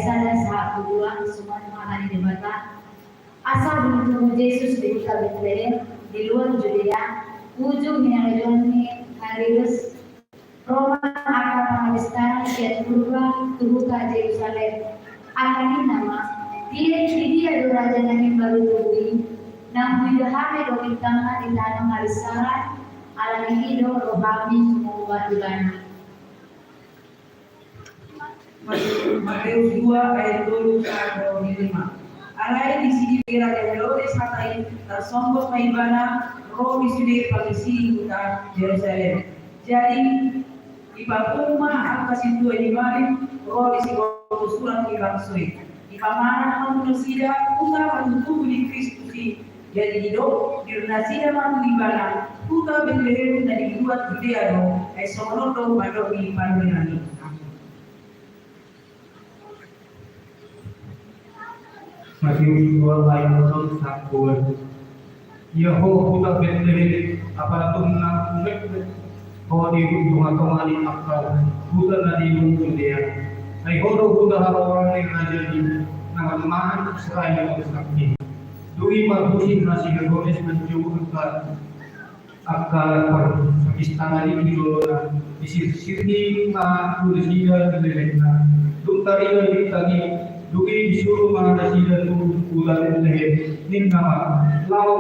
1-2 semua hari dibata. Asal bertemu Yesus di kota Betlehem di luar Judea, ujung yang Yordani Galilus, Roma akan penghabiskan kiat purba tubuh ke Yerusalem. Akan ini nama dia raja yang baru tubuhi, namun hame dokin tangan di tanah marisaran, alam ini do rohami semua wadulana.
Matius 2 ayat 25. Alai di sini kira Herodes katain tersombong maibana roh di sini pagisi kota Yerusalem. Jadi di Papuma angka situ di Bali roh di sini surat di bangsoi. Di pamana manusia putra mentubu di Kristus. Jadi hidup di nasida manu di bana putra Betlehem dari buat Judea do esono do pada di Pandurani.
Matius 2 ayat 1. Yaho putar Betlehem aparatum na umek ho di tunga-tunga ni akal putar na di Judea. Ay horo putar orang ni raja di nangan sekali sakti. Dui mabusin na si Herodes menjauh akal par istana di Judea. Di sini na tulisida Betlehem. Duktari di tadi dugi disuruh mengatasi dan ular leher nama lau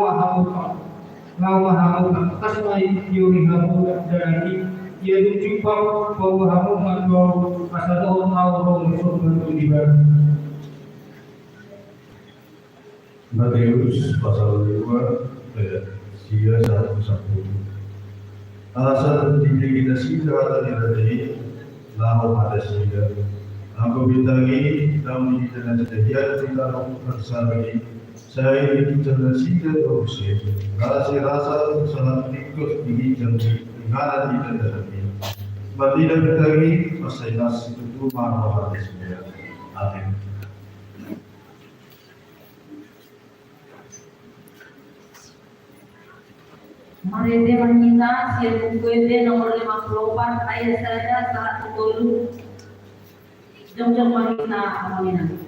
mahamu kasmai yuri hamu dari ia jumpa bahwa hamu mandau asal mau musuh berdua.
Matius pasal 2 ayat 1-10. Alasan diri kita sida atau tidak lau pada sida. Aku bintangi dalam dijalan sejadian tidak bersama saya dijalan sida terusir rasa sangat ikut ini janji dengan dijalan ini. Tidak bintangi masih nasi itu marwah sida. Amin.
Mari kita siap buku nomor 54 ayat 1-10. Jom kita amalin.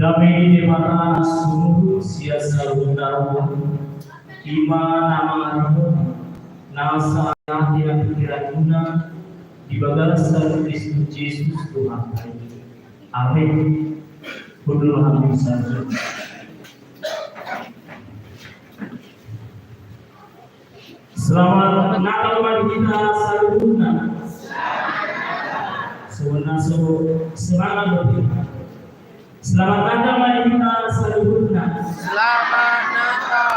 Dami di mana sungguh sia selalu daruan iman nama aramu nasa tidak pikiran guna di bagasan Kristus Yesus Tuhan kami. Amin. Kudul hamdi saja. Selamat Natal bagi kita saluna. Semangat berdoa. Selamat Natal bagi kita saluna.
Selamat Natal.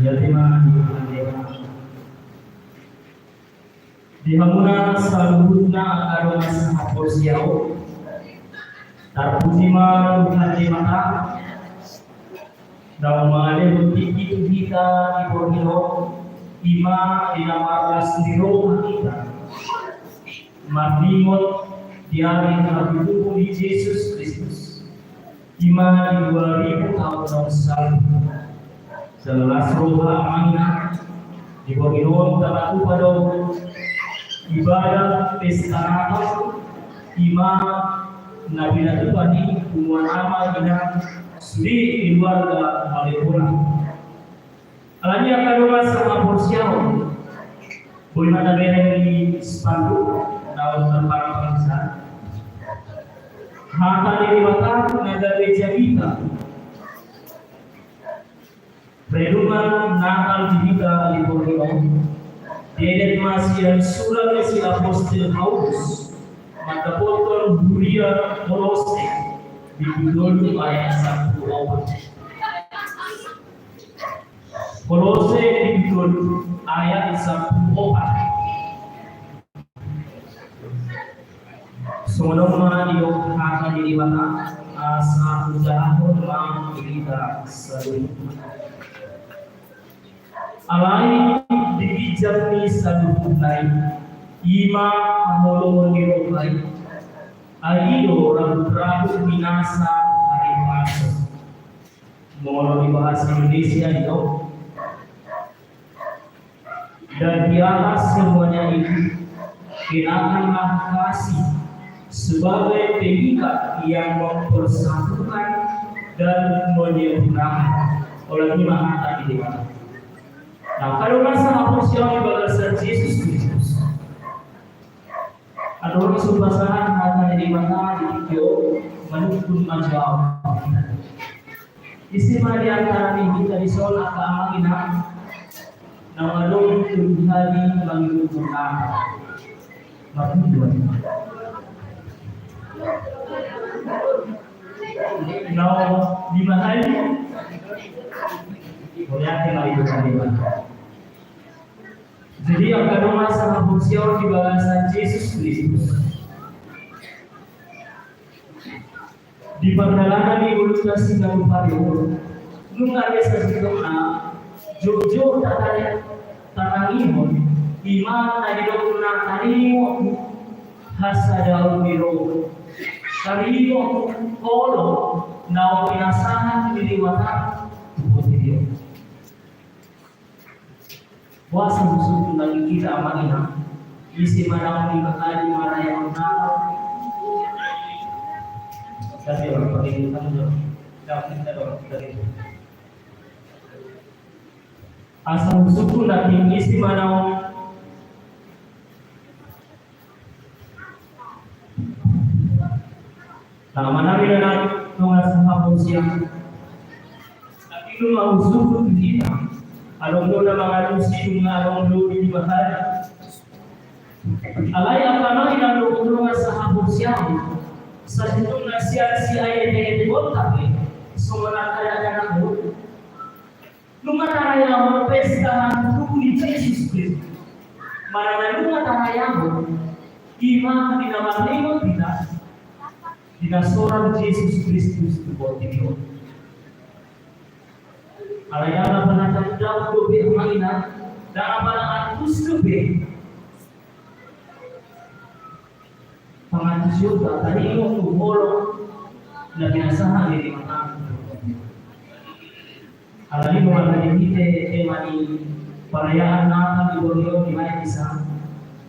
Ya terima kasih. Di hamuna saluna aroma sahapor siau. Tarpuji ma Tuhan di mata. Dalam mengalir itu kita di Borneo. Ima dinamakan sendiri kita. Mardimot diari telah ditubuh di Yesus Kristus. Ima di 2000 tahun lalu. Setelah roha amanah di Borneo telah pada ibadah pesta Natal. Ima Nabi Tuhan ini hubungan nama kita sudi keluarga Malaysia. Alanya kadoma sama porsiao. Boleh ada bereng di spanduk daun terparang bangsa. Hata dari mata nada beja kita. Perlindungan Natal kita di Borneo. Dedet masih surah si apostol Paulus. Mata botol buria Kolose di Bidul ayat 1 awal. Kolose Bidul ayat 1 awal. Semua di hati di mana asa usaha orang kita selalu. Alai dibijak ni selalu naik. Ima amolo ngiro baik. Aido orang Prabu binasa hari masa. Mau di bahasa Indonesia itu. Dan di atas semuanya itu kenakanlah kasih sebagai pengikat yang mempersatukan dan menyempurnakan oleh iman tadi dewa. Nah, kalau masa apostol balasan Yesus Kristus, ada orang subasahan hati di mana di video menuntun majau. Istimewa di antara kita di soal keamanan. Nama dong Tuhan mengirim Tuhan. Mati dua. Now di mana ini? Boleh tinggal itu tadi. Jadi agama sama fungsinya di bahasa Yesus Kristus. Di perjalanan di Ulutasi dan Upadu, nunggak biasa sedona. Jojo tatangimon iman na didokuna kanimo hasadau biro kanimo kolo na pinasahan diliwatan video wasa musuh lagi kita amanina isi madang di bakali maraya menapa kasi orang pakai kita kita orang dari asal suku lagi isi mana nama mana bila nungas hapus siang tapi lu mau suku kita along do na mga lusi along do di bahaya alay apa ina do nungas hapus siang sa itong nasiya si ayat yang tapi semua kaya aku lumatarayamo pestahan tubuh Yesus Kristus. Mana lumatarayamo ima dinamarimo kita dinasoran Yesus Kristus di Borneo. Alayana panatang daw dobe mangina da abang atus dobe. Pangatus yuta tadi mo tumolo na binasahan di mana. Alani bukan kita temani perayaan Natal di Borneo di mana bisa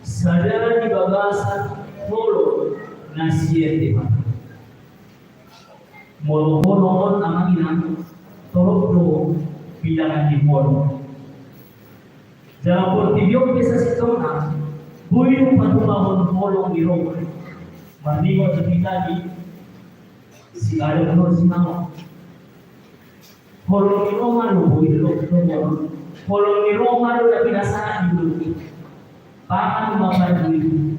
sadar di bagasan polo nasihat di mana. molo-molo amang inang tolok bilangan di molo. Dalam portibio bisa sitona, buyu patumahon molong di Roma. Marningo sa pitali, si Alonso Sinao. Holong ni Roma lo buyu lo molo. Holong ni Roma lo na pinasaan di Paano mapagawin?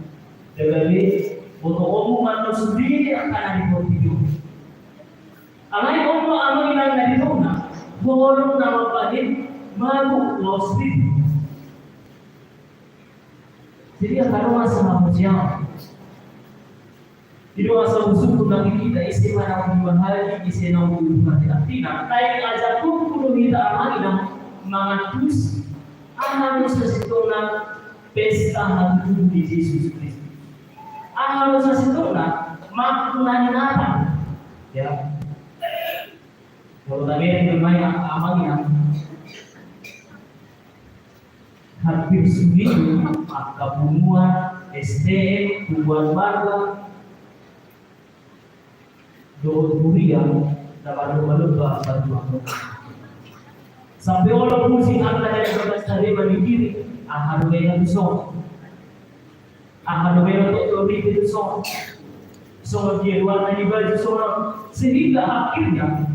Dagabi, oto-omo man no sendiri akan ada portibio. Amay omo amang inang narito na, holong na mapalit, mago lost it. Jadi akan masa manusia. Jadi masa usul pun lagi kita isi mana bahaya isi nama hati artinya. Tapi aja pun perlu kita amani nam mengatus harus sesuatu pesta hari di Yesus Kristus. Harus sesuatu maknanya apa? Ya. Kalau tadi yang bermain amani nam hampir seminggu kabunuan, STM, hubungan warga, durian, dapat lupa satu sampai orang pusing akan dari bekas tadi berpikir, ahadu mereka besok, ahadu mereka untuk lebih besok, so dia warna di baju seorang sehingga akhirnya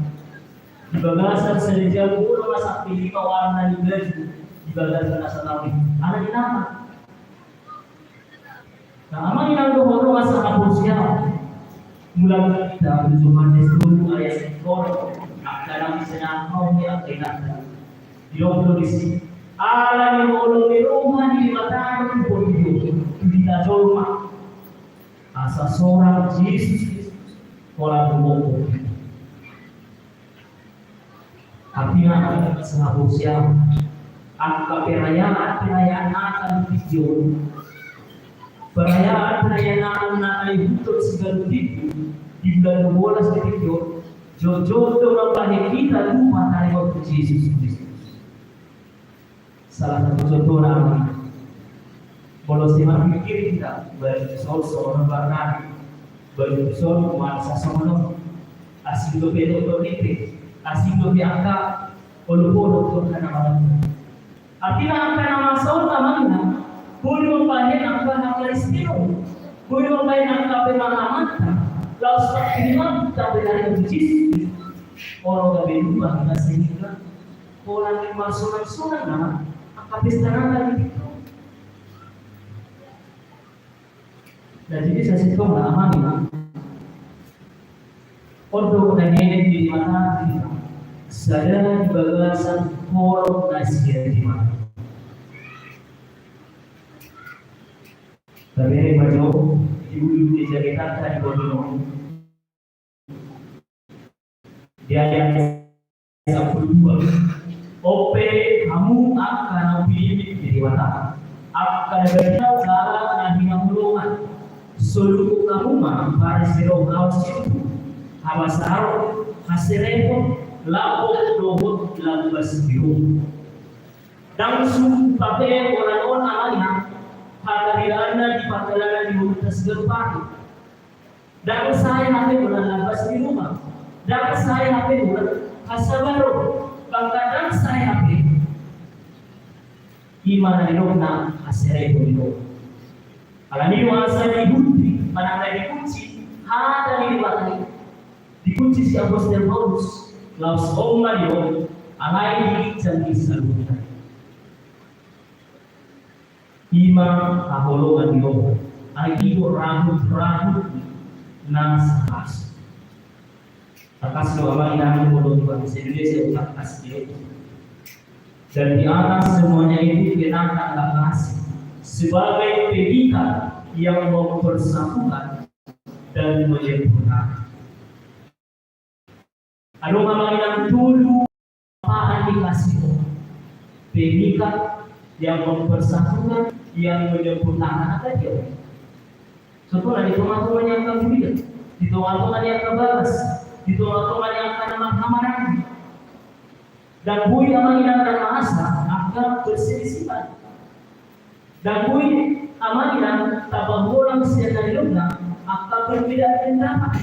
di bagasan sejauh puluh sampai 5 warna di baju di bagasan nasional ini, ada di nama. Nah, amang inang doa masa hapusnya mula kita berjumpa dulu ayat sekor akan bisa kau yang enak di sini alam yang orang di rumah di mata pun kita coba asa seorang Yesus orang berbohong artinya sehabusnya angka perayaan akan video perayaan na ay hutol siguro dito di bulan 12 dito jojo orang nakikita lupa tayo kay Jesus Kristus. Salah satu contoh namin kalau si pikir kita bersol orang barang bersol kuat sasono asing do pedo to nite asing do biangka olo to kana malam artinya angka nama sol tamangna Kuli membayar angka Kristino, kuli membayar angka pemahaman, lalu seperti mana kita berada di Yesus, orang gak berubah nggak sehingga orang yang masuk nama angka pesta itu. Dan jadi saya sih kau nama ni, orang yang nenek di mana kita, saya di bagasan orang nasihat di mana. Tapi macam ibu di Jakarta tadi bodoh. Dia yang 12. OP kamu akan pilih jadi mata. Akan beritahu salah nabi mulungan. Sulu kamu mah para siro kau situ. Hawasaro hasilnya lapor robot labas biru. Dan pakai orang-orang lainnya. Kehadirannya di panggilan di Universitas Gelpati. Dan saya hampir berlabas di rumah. Dan saya hampir berhasabaru. Bahkan saya hampir iman di rumah hasilnya itu. Kalau ini wasa dikunci, mana dikunci, ada di belakang. Dikunci si Apostol Paulus, laus Mario, alai di janji saluran. Imam ahologan yo ay ibo rahut nang sahas takas lo amang inamin mo doon ba sa Indonesia takas yo dan di atas semuanya itu kenangkan lakas sebagai pengikat yang mempersatukan dan menyempurnakan. Ano amang inang dulu apaan dikasih pengikat yang mempersatukan, yang menyempurnakan apa dia? Setelah di teman-teman yang akan berbeda, di teman-teman yang akan balas, di teman-teman yang akan mengamarkan, dan bui amanina dan mahasa akan berselisih. Dan bui amanina tabang orang siapa di rumah akan berbeda pendapat.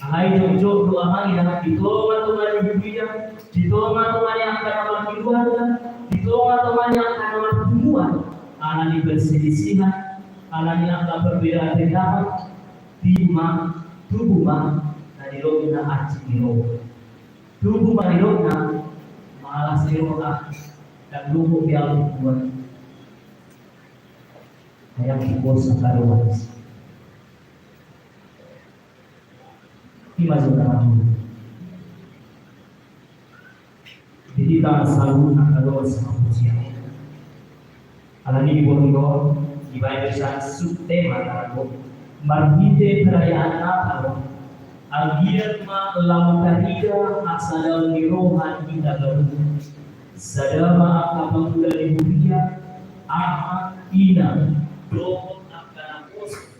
Ahai jojo doa mangi dengan ditolong Tuhan ibunya, ditolong Tuhan yang akan nomor keluarga, ditolong Tuhan yang akan nomor pertemuan, anak di perselisihan, anak yang akan berbeda pendapat, di rumah, tubuh mah, dari logina aci miro, tubuh mah di logina, malas di logina, dan lugu biar buat, ayam kibos sakaruan. Ima saudara dulu. Jadi kita selalu nak kalau sama manusia. Alani borgo di Bible san subtema tarago. Margite perayaan Natal. Algiat ma lamutariga asal mirohan kita garu. Sadama akapang dari buria aha ina do akan apos.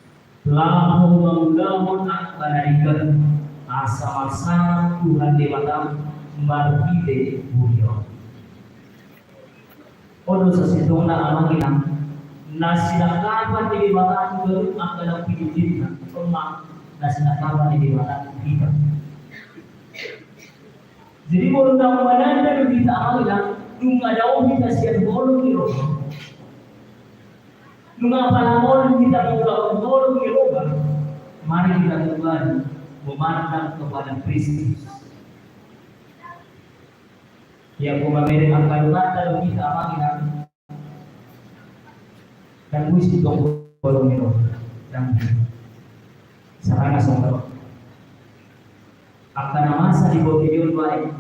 Lahu mengulamun akan asa-asa Tuhan Dewata margite burio. Odo sesitong na amangina na sinakapan ni Dewata baru akan pinijin na pemang na sinakapan ni Dewata kita. Jadi mau nang mana dan kita amangina nung ada kita siap bolong iro. Nung apa bolong kita bolong iro ba? Mari kita kembali memandang kepada Kristus yang memameri akan Natal kita amanginan dan puisi bolong dan sarana sombong akan masa di bawah baik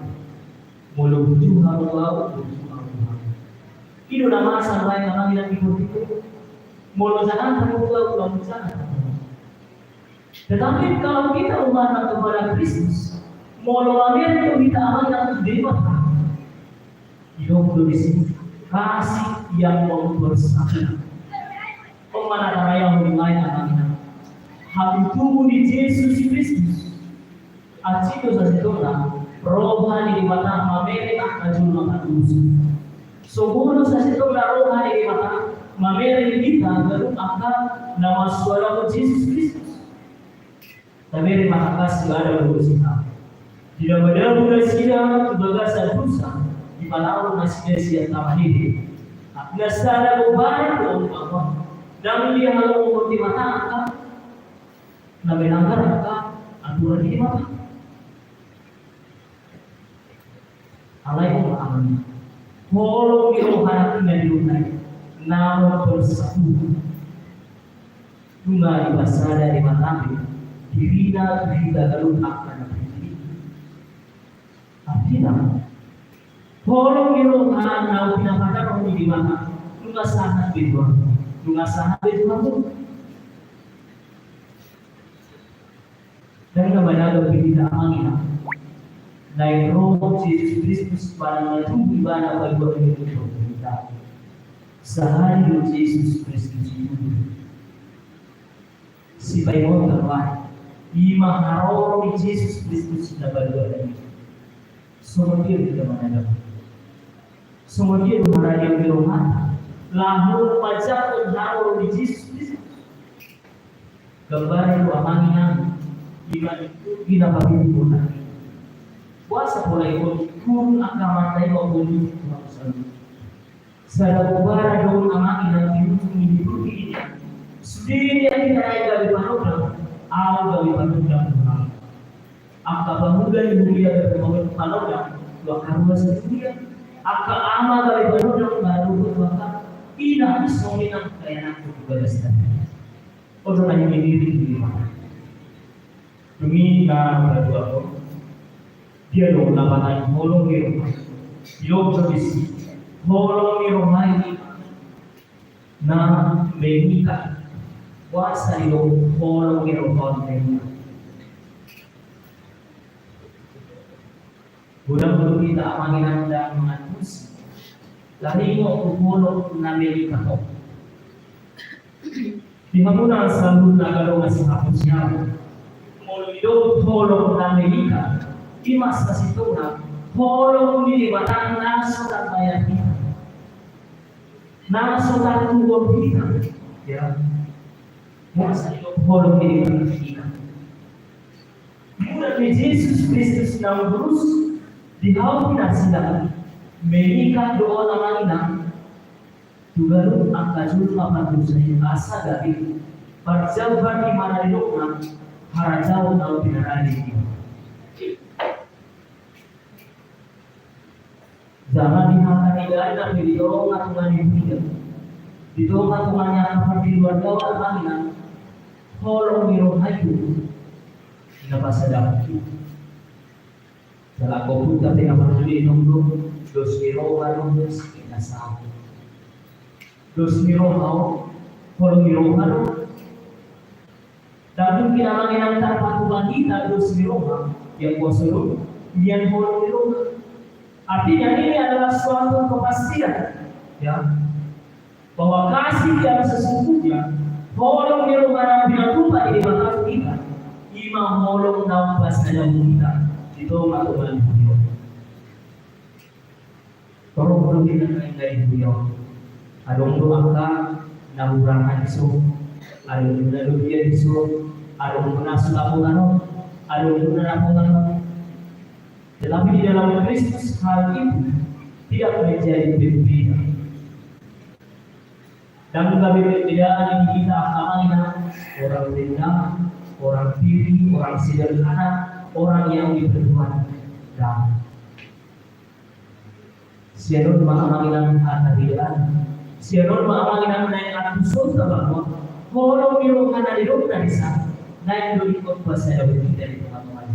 mulu tujuh halau itu nama masa baik amanginan di bawah mulu jangan terlalu dalam sana. Tetapi kalau kita memandang kepada Kristus, molamer itu kita amankan Dewata. Hidup di sini kasih yang mempersatu. Pemandangan yang mulai amankan. Habis tubuh di Yesus Kristus. Acito sasetona rohani Dewata mamere akajul makadus. Sobono sasetona rohani Dewata mamere kita baru akan nama suara Yesus Kristus. Tapi makasih ada berusaha. Tidak ada berusaha bagasan berusaha di malam masih siap tamani. Apabila ada beban untuk dan dia kalau mau dimata na melanggar aturan ini maka alai mo aman. Holong iro hanap na dilunay na bersatu. Tunga ibasada di matami. Dirina galuh akan berdiri. Artinya, kalau kita nak pinapatan orang di mana, nunga sangat berdua tu. Dan kepada kita angina, naik roh Yesus Kristus pada tubuh ibadah berdua itu kita. Sehari Yesus Kristus itu, si bayi terlalu. Ima haroro di Yesus Kristus sudah berdua ini. Semua dia tidak menadap. Semua dia berada di rumah. Lalu pajak pun haroro di Yesus Kristus. Gambar itu amanginan. Ima itu gina bagi Tuhan. Puasa mulai pun akan matai maupun itu maksudnya. Saya berubah daun amanginan itu hidup ini. Sendiri yang kita naik dari mana? Awal dari pandang Tuhan. Angka pemuda mulia dari pandang dua karua setia. Angka ama dari pandang baru berkata tidak sominan kaya aku juga dasar. Orang hanya diri di mana. Demi nama berdua dia dong lapangan holong hero. Yo berbisi holong hero ini na menikah. Kuasa di holong hero konten. Budak-budak kita amanginan dan mengatus. Lari mo holong na menikah. Di hamuna sambut nagalo masih hapusnya. Molido holong na menikah. Imas kasitu na holong ni batang naso dan bayar kita. Naso dan tunggu kita. Ya. Masa itu holong ni kita.
Yesus Kristus na terus dihau na sila menikah doa namanya juga lu angkajul kapagusay asa gabi parjabar di mana dilokna harajau na pinarali jangan dimakan dan didorong atungan ibunya didorong atungannya apa di luar gawa namanya holong mirong hayu napasadap dalam kubur tapi nama juli nunggu dos miro baru dos kinasau dos miro mau holong miro baru dan kinamangin ang tarapatuan kita dos miro yang kuasulu yang holong miro. Artinya ini adalah suatu kepastian, ya, bahwa kasih yang sesungguhnya holong di rumah bila lupa di mata kita, imam holong nampas dalam kita itu matuman beliau. Kalau belum kita dari beliau, adong doakan naburangan isu, adong nalubian isu, adong menasulapunan, adong menarapunan. Tetapi di dalam Kristus hal itu tidak menjadi berbeda. Dan perbedaan ini kita akan orang rendah, orang tinggi, orang sederhana, orang yang diperlukan dan siaron mengamanginan perbedaan, siaron mengamanginan naik atas surga bahwa kalau mirokan dari roh dari sana naik dulu ikut bahasa Daudi dari teman-teman.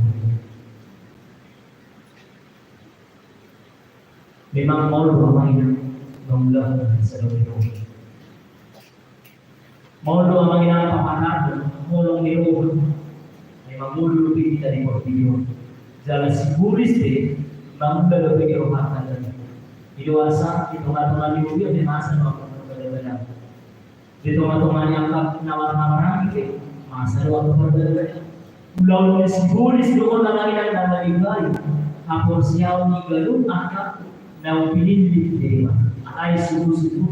Memang mau lumayan membelah seluruh mau lumayan papanan mau ngiru memang mulu lebih dari video jalan siguris deh membelah lebih rohatan dan dewasa itu teman-teman ibu dia masa waktu berbeda di teman-teman yang nawar-nawar gitu masa waktu berbeda ulang siguris doon namanya dan dari bayi hapon siyaw ni galuh anak na pinili dewa ay susu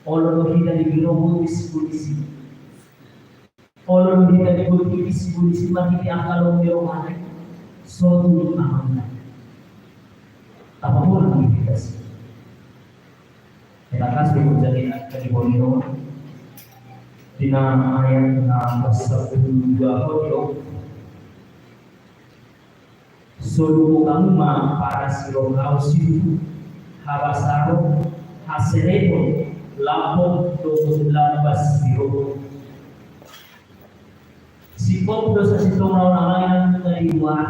olo kita di birobo polisi olo kita di polisi mati akal lo mana so tu aman apa pun kita sih kita kasih menjadi dari bonito di nama ayat na pasal 2 kodok solo kamu para siro kausiu habasaro haserebo lampong do lambas siro sipop do sa sitong naunangan na iwan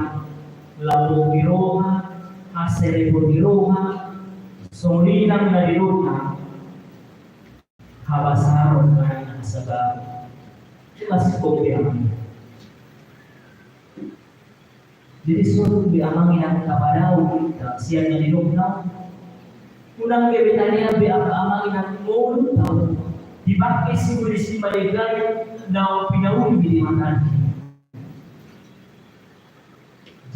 lampong biroha haserebo biroha solilang na biroha habasaro na nasaga ito sipop yan. Jadi suatu diamangi yang kepada kita siang yang dirumah unang kebetanya amangi yang mulut tahu dipakai simulasi mereka yang pinauin di mana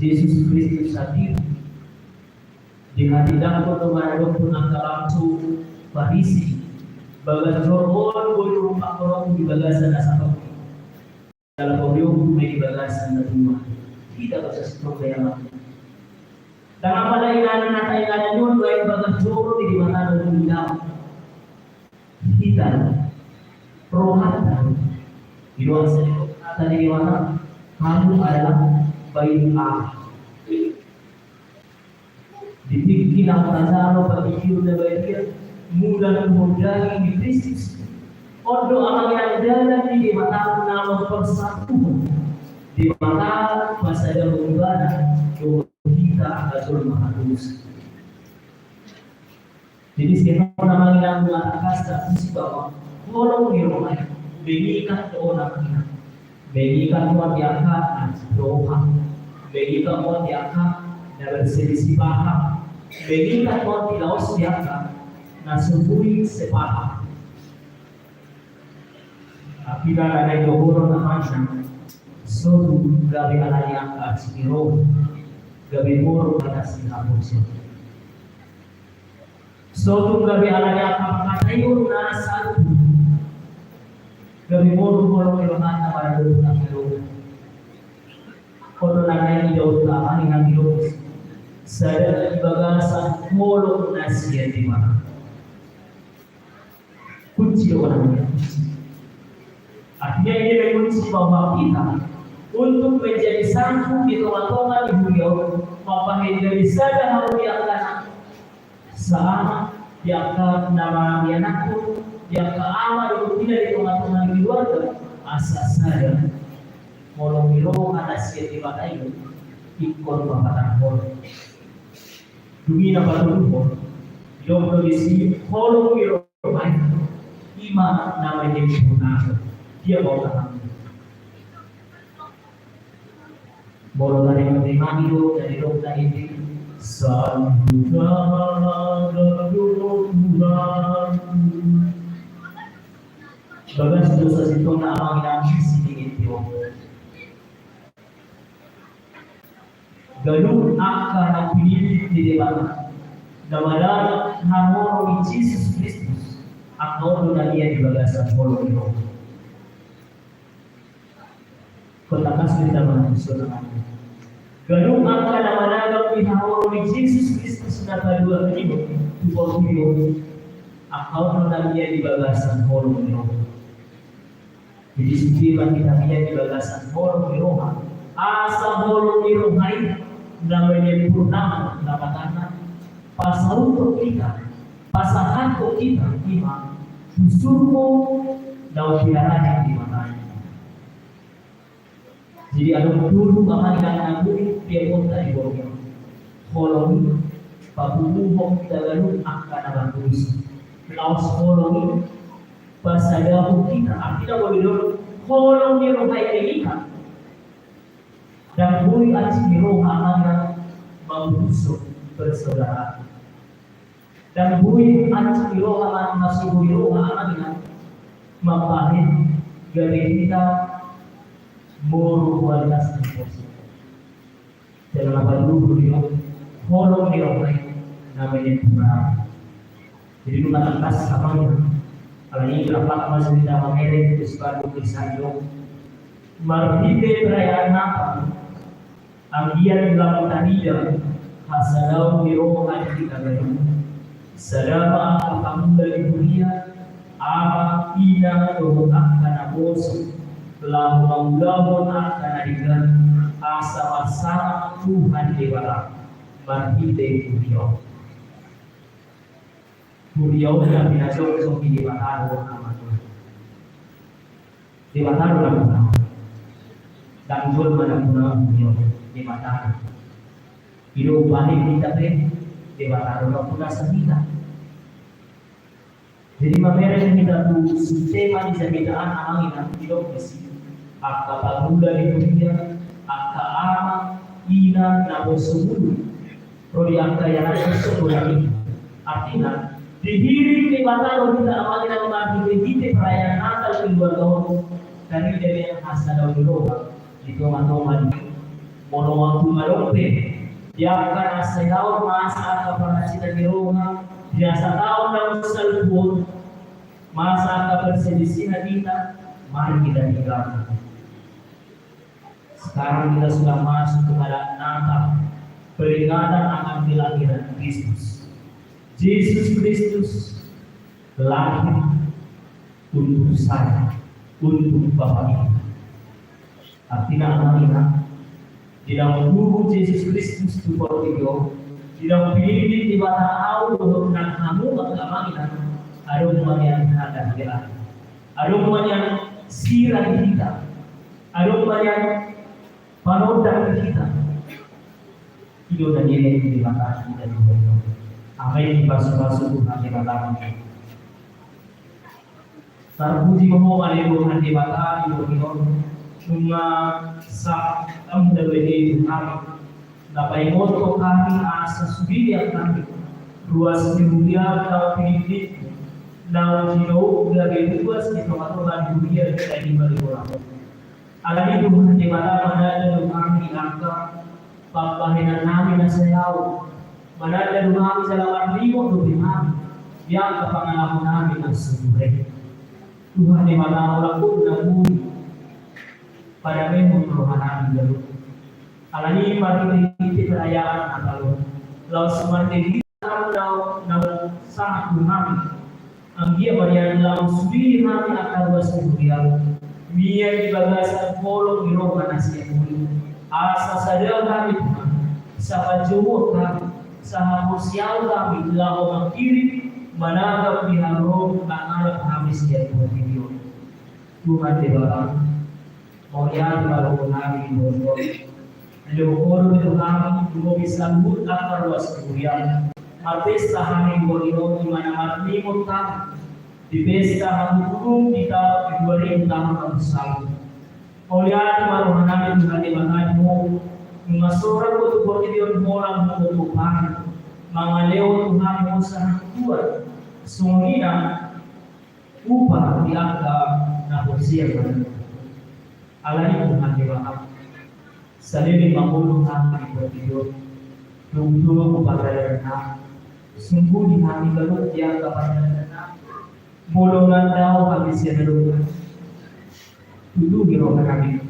Yesus Kristus hadir dengan tidak berkewajiban pun antara tu Farisi bagas jorol boleh rumah orang di bagasan asal dalam podium di bagasan rumah tidak bisa seperti yang dan apalagi nana yang nyun lain bagas joro di mana ada dunia kita rohani di luar sana di mana kamu adalah bayi Allah di pikiran razalo berpikir dan berpikir mudah memudahi di Kristus odo amangi yang jalan di mata nama persatuan di mana masa ada ibadah kita akan mahalus. Jadi sekarang nama yang mengatakan status bahwa orang di rumah mengikat orang kita, mengikat orang yang akan doa, mengikat orang yang akan dalam selisih paham, mengikat orang tidak usah diakan, nasubui sepaham. Apabila ada yang orang namanya so gabi alaya ka sigiro gabi moro ka sinapos so gabi alaya ka patayo na sa gabi moro ko lang iluhan na marado na kilo kono nanay daw tama ng Diyos. Sa ibagasan molong nasiya di mana. Kunci orang yang kunci. Artinya ini mengunci bahwa kita untuk menjadi sanggup di tengah-tengah di beliau, memahami saja harus diangkat sama diangkat nama dia nakut, diangkat amal itu tidak di tengah-tengah di keluarga. Asas saja molong miro ada siat di mata itu ikon papatan molong. Dumi nama dulu, dong kondisi molong miro main ima namanya punah. Dia bawa tahan. Bawa dari menerima hidup dari dokter ini. Bagas dosa situ nak amangi sini itu. Galuh akan pilih di depan. Damalan hamor Yesus Kristus. Akau dunia di bagasan polo itu. Kotakan sudah manusia. Galuh angka nama-nama pihak Yesus Kristus dapat dua ribu tujuh. Akau dunia di bagasan polo itu. Jadi setiap kita di bagasan polo itu. Asa polo itu hari namanya purnama dapatkan pasal untuk kita, pasangan untuk kita iman, susurmu dan piaranya di mana. Jadi ada dulu kamar yang aku dia pun tak dibawa. Kolom, papumu hok dalalu akan ada tulis. Laos kolom, pasadahu kita. Artinya boleh dulu kolom di rumah kita. Dan boleh aci di rumah anak membusuk bersaudara. Dan boleh aci di rumah anak masuk di rumah anak mempahit dari kita. Moro kualitas positif. Dalam apa dulu beliau kolom di orang namanya Tuhan. Jadi rumah tangkas samanya. Kalau ini berapa masih tidak mengirim itu sebagai kisahnya. Marbite perayaan apa? Anggian dalam tanida hasalau di roh di kagak. Selama kamu dari dunia, apa ina doa akan abosu. Lamun akan adikan asa wasana Tuhan dewala marhite Beliau yang binasok sopi dewata amat dewata dalam guna dan jual mana guna beliau dewata hidup balik kita dewata dalam guna semita. Jadi mamere kita tu sistema di sekitar angin hidup besi. Akka pagula di dunia, akka ama, ina, nabo semulu. Rodi angka yang ada sebulan. Artinya, dihiring di batalo kita amali na mengambil kita perayaan Natal di luar tahun. Kami dari yang asal dari luar. Itu matong mono waktu marope. Dia akan asal tahun masa akan pernah cita di rumah. Biasa tahun dalam selpun. Masa akan bersedisi kita. Mari kita tinggalkan. Sekarang kita sudah masuk kepada Natal, peringatan akan kelahiran Kristus. Yesus Kristus lahir untuk saya, untuk Bapa kita. Artinya anak-anak, di dalam tubuh Yesus Kristus itu portfolio, di dalam diri di mata Allah untuk kamu agama kita, ada umat yang ada kita, ada umat yang sirah kita, ada umat yang panodan kita. Hidup dan diri di mata kita di bawah. Amin di basuh-basuh Tuhan di mata kita. Terpuji mohon Tuhan di mata di bawah. Cuma saat kamu dari Tuhan, dapat moto kami asa sudia kami. Ruas dunia kau pilih, now jino lagi ruas di tempat-tempat dunia kita di bawah. Alami Tuhan di mana kami angka papahinan namin na sayaw. Manada kami sa lawan liwo doon namin. Yang kapangalaman namin ang sumbre. Tuhan di mana wala po na muli. Pada memang Tuhan namin galo. Alani mari kita perayaan Natal. Lalu seperti Natal sangat kami. Anggia Marian lalu subi kami akan wasurial. Mia di bagasan polo di roba nasi yang asa sadar kami Tuhan. Sahabat jumur kami, sahabat sosial kami lalu mengirim menanggap di harum menganggap habis dari video. Tuhan Dewa, Moria di baru kami berdua. Leukoro itu kami juga bisa sambut akar luas kurian. Artis kami berdua di mana mati kami. Di pesta kami turun kita di 2000 tahun kami selalu. Moria di baru kami Tuhan Dewa kami mengasorang untuk berdiri orang mengumpulkan. Mangaleo Tuhan usaha kuat. Sungina upah di angka na posisiya pada alani Tuhan Dewa kami. Salili mangulong kami berdiri tunggu kepada kami. Sungguh di kami lalu dia kepada kami. Bolongan daw kami siya lalu. Tutu giro kami.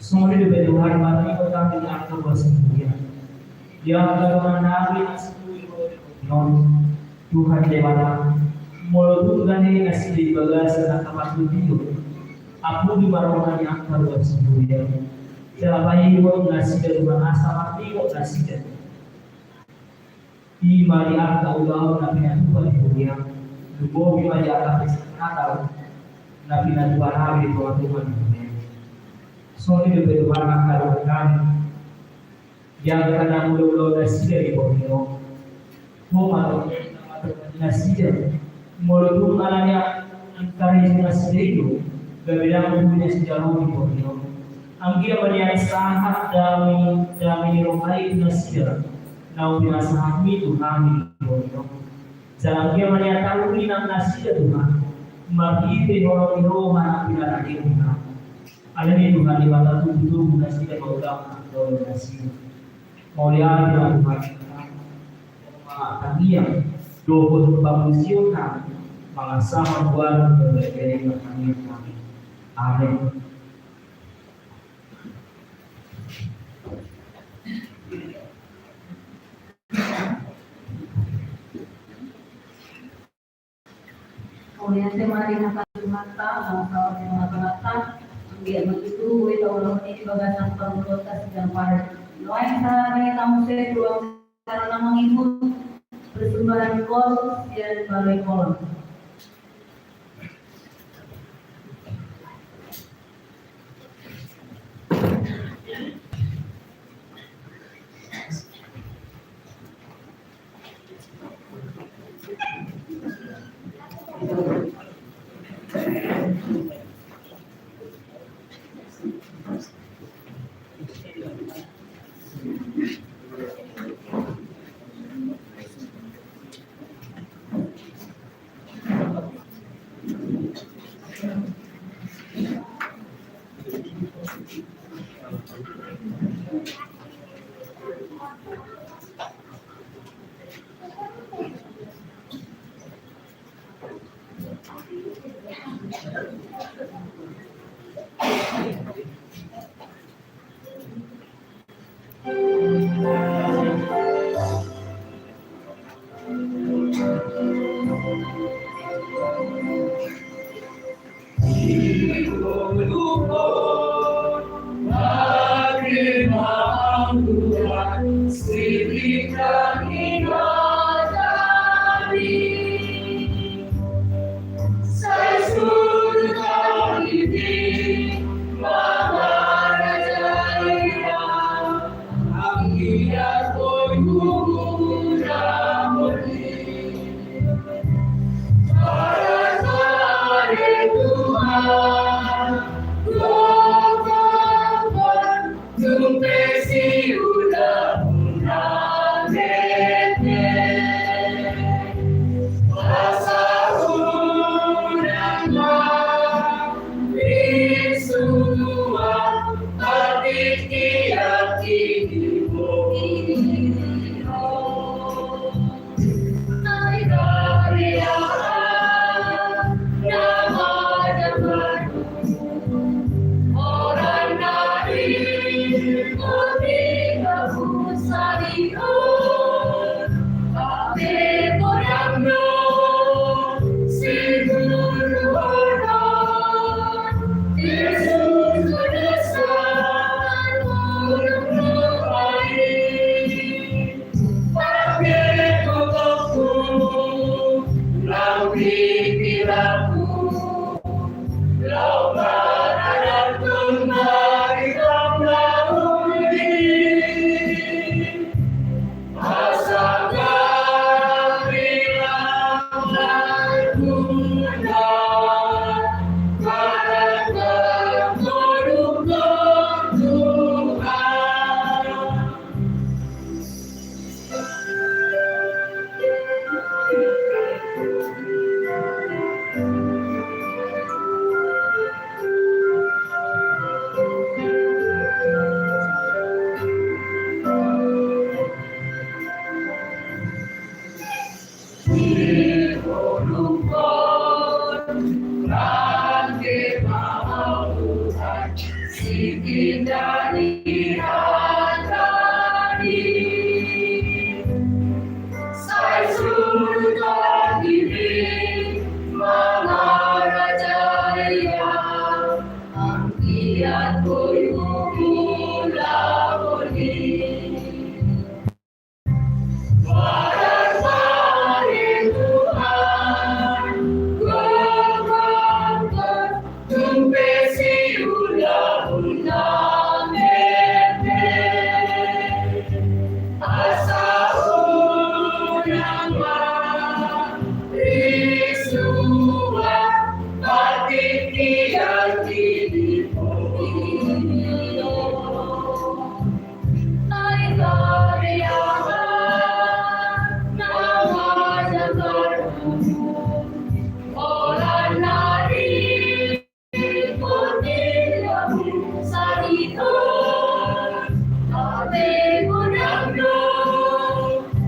Sungguh di Tuhan mati kami di angka bersemuanya. Dia akan menarik non Tuhan Dewa mulut gani nasi di bagas na kamar video. Aku di barongan yang akan bersemuanya. Jabai wo nasi dari mana mati wo nasi dari. Di mari angka ulau nabi na Tuhan dunia. Lubo di mari angka Natal nabi na Tuhan hari Tuhan dunia. Soni di Tuhan angka kami. Yang kena mulu nasi dari Borneo, mau nasi dari mulu malanya antara nasi itu berbeda punya sejarah di Borneo. Anggia banyak sangat dami romai nasi dari, nau biasa kami itu kami di Borneo. Jangan dia banyak tahu ini nasi dari Tuhan, mari kita orang Roma tidak ada di rumah. Ada di Tuhan di mana tuh nasi dari orang nasi. Mulia Tuhan kami dohot pangusio kami mengasah buat berbagai kami. Amin.
Mulia temari nakasumata masa mata dia begitu itu orang ini bagasan pemberontak sedang pada Noai sarana kamu saya ruang sarana mengikut persembahan kol dan balai kolom. Biar pula pergi. Barang-barang Tuhan, kau tumpesi ulang-ulang asa urang risua batik hati di ai karya nama jakarta orang nari putih sarito ave gunando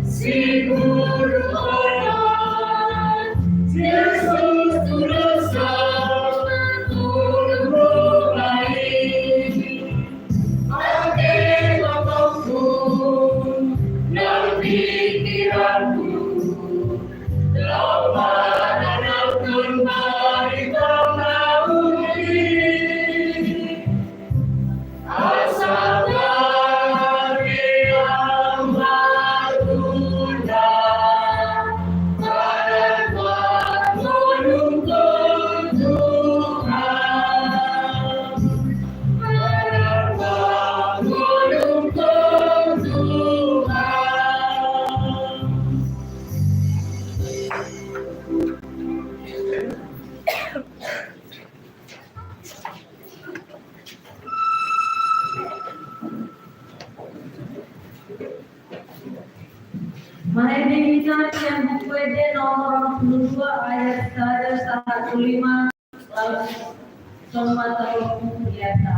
siguro orang Jesus tulosa tulong baik ate bapakku ng pikiranku lawan ang kunbari kang nauli asa kami ang magunda para magulong Tuhan para magulong Tuhan. Mahedikan yang buku nomor 22 ayat 115 semua terlalu biasa.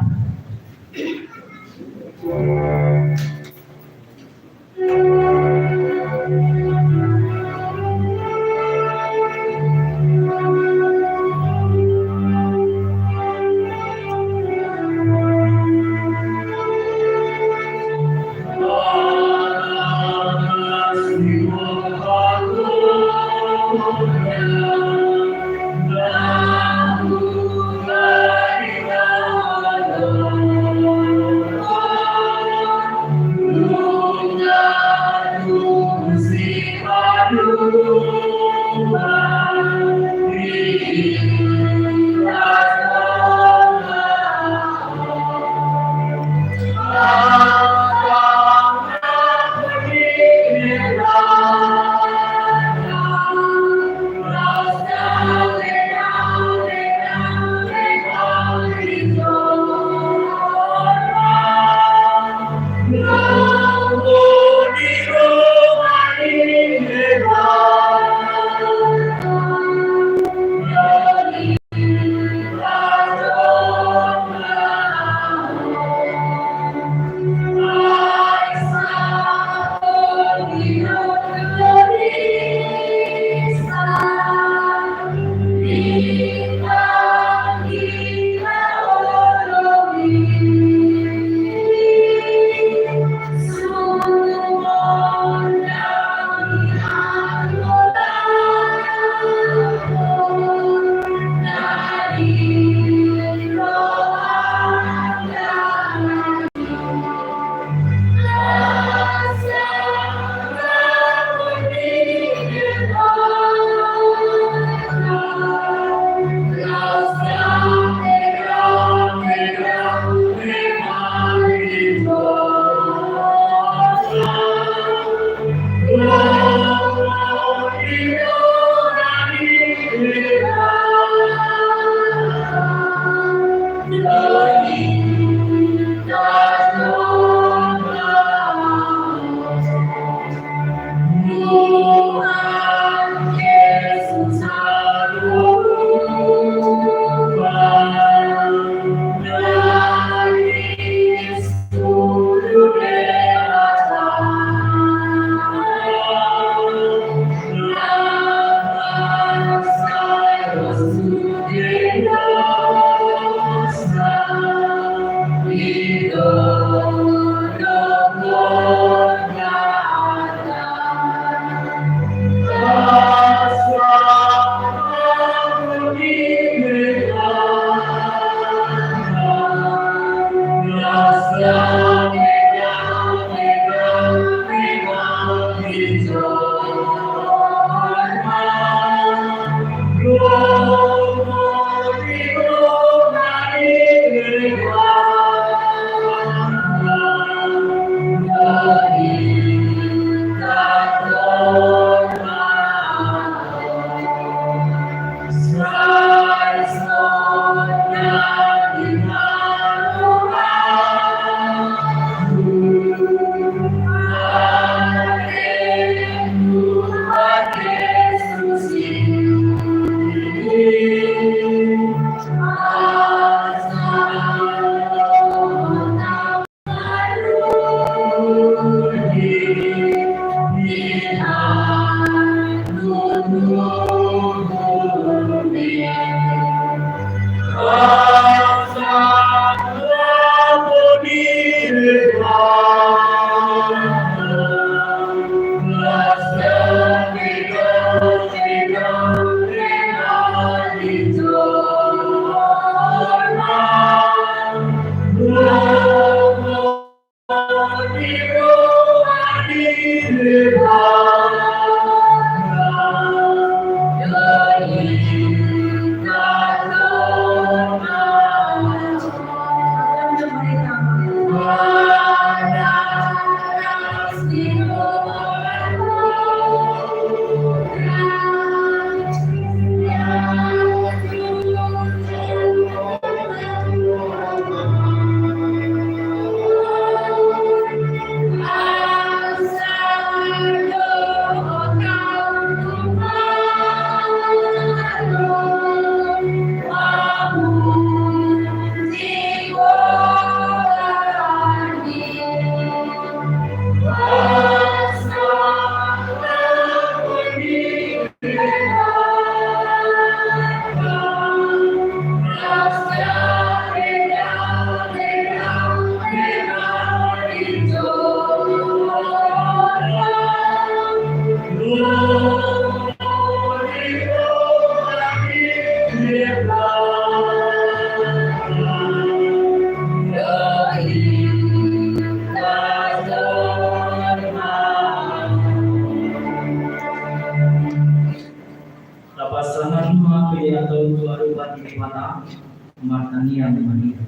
Matania Mahir.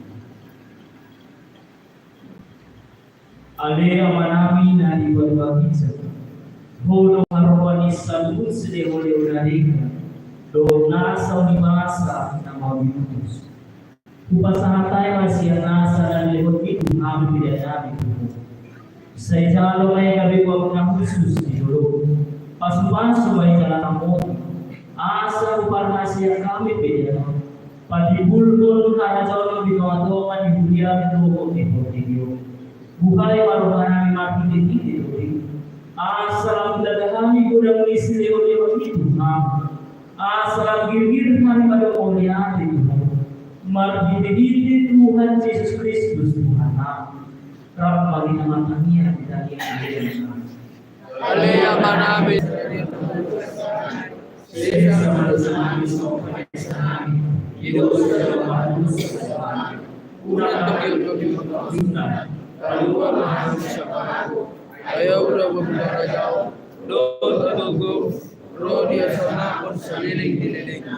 Ale amanami na diwadwagi sa Holo arwani salud sede hole unadika do nasa unimasa na mabiutus. Upasahatay masya nasa dan lehot itu kami tidak nabi tubuh. Saya jalo ay gabi ko ang khusus di dulu. Pasu-pasu ay jalan mo. Asa uparmasya kami pede. Padibulbul karajolo binoado man ibudia do ko video. Buhay marumana mati di asal dadahami gudang isi leo itu asal girgir kami pada mulia itu margididi Tuhan Yesus Kristus Tuhan Rabb bagi nama kami yang kita lihat
Alea manabe.
hidup dalam kurang
Keluar manusia padaku. Ayaw udah beberapa jauh. Doon adugo. Roh dia sana pun seliling-dililing.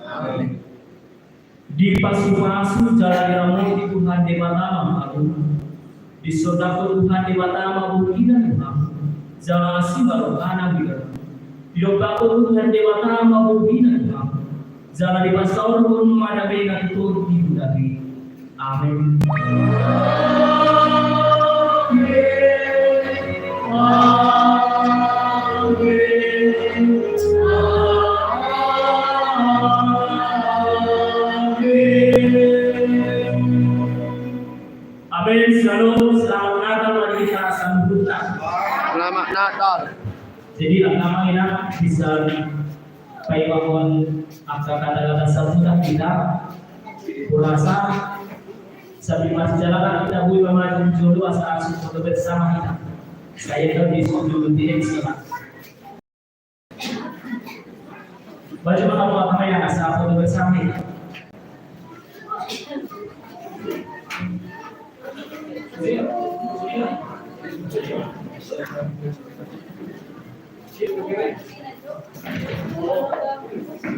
Amin.
Di pasu-pasu jalan ramu di Tuhan di matama aku. Di sodako Tuhan di matama bukina Tuhan. Jalan asih baru anak biar. Di dokako Tuhan di matama bukina Tuhan. Jalan di pasar pun mana bena itu di budaki. Amin. Amin. Shalom. Selamat Natal bagi kita sambutan.
Selamat Natal.
Jadi agama ini bisa payahon angka kata-kata sambutan kita. Kurasa sambil masih jalan kita bui memajun jodoh asal foto bersama kita. Saya kan di studio di sana. Baju apa yang asal foto bersama kita.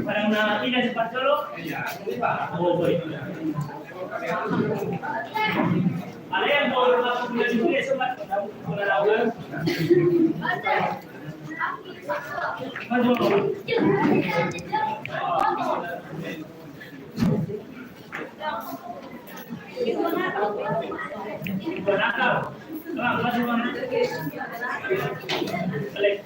Parang na ina sa patlo? Iya, oh boy. Ano yan po? Pagkakulit sa mat, punalawan. Balik.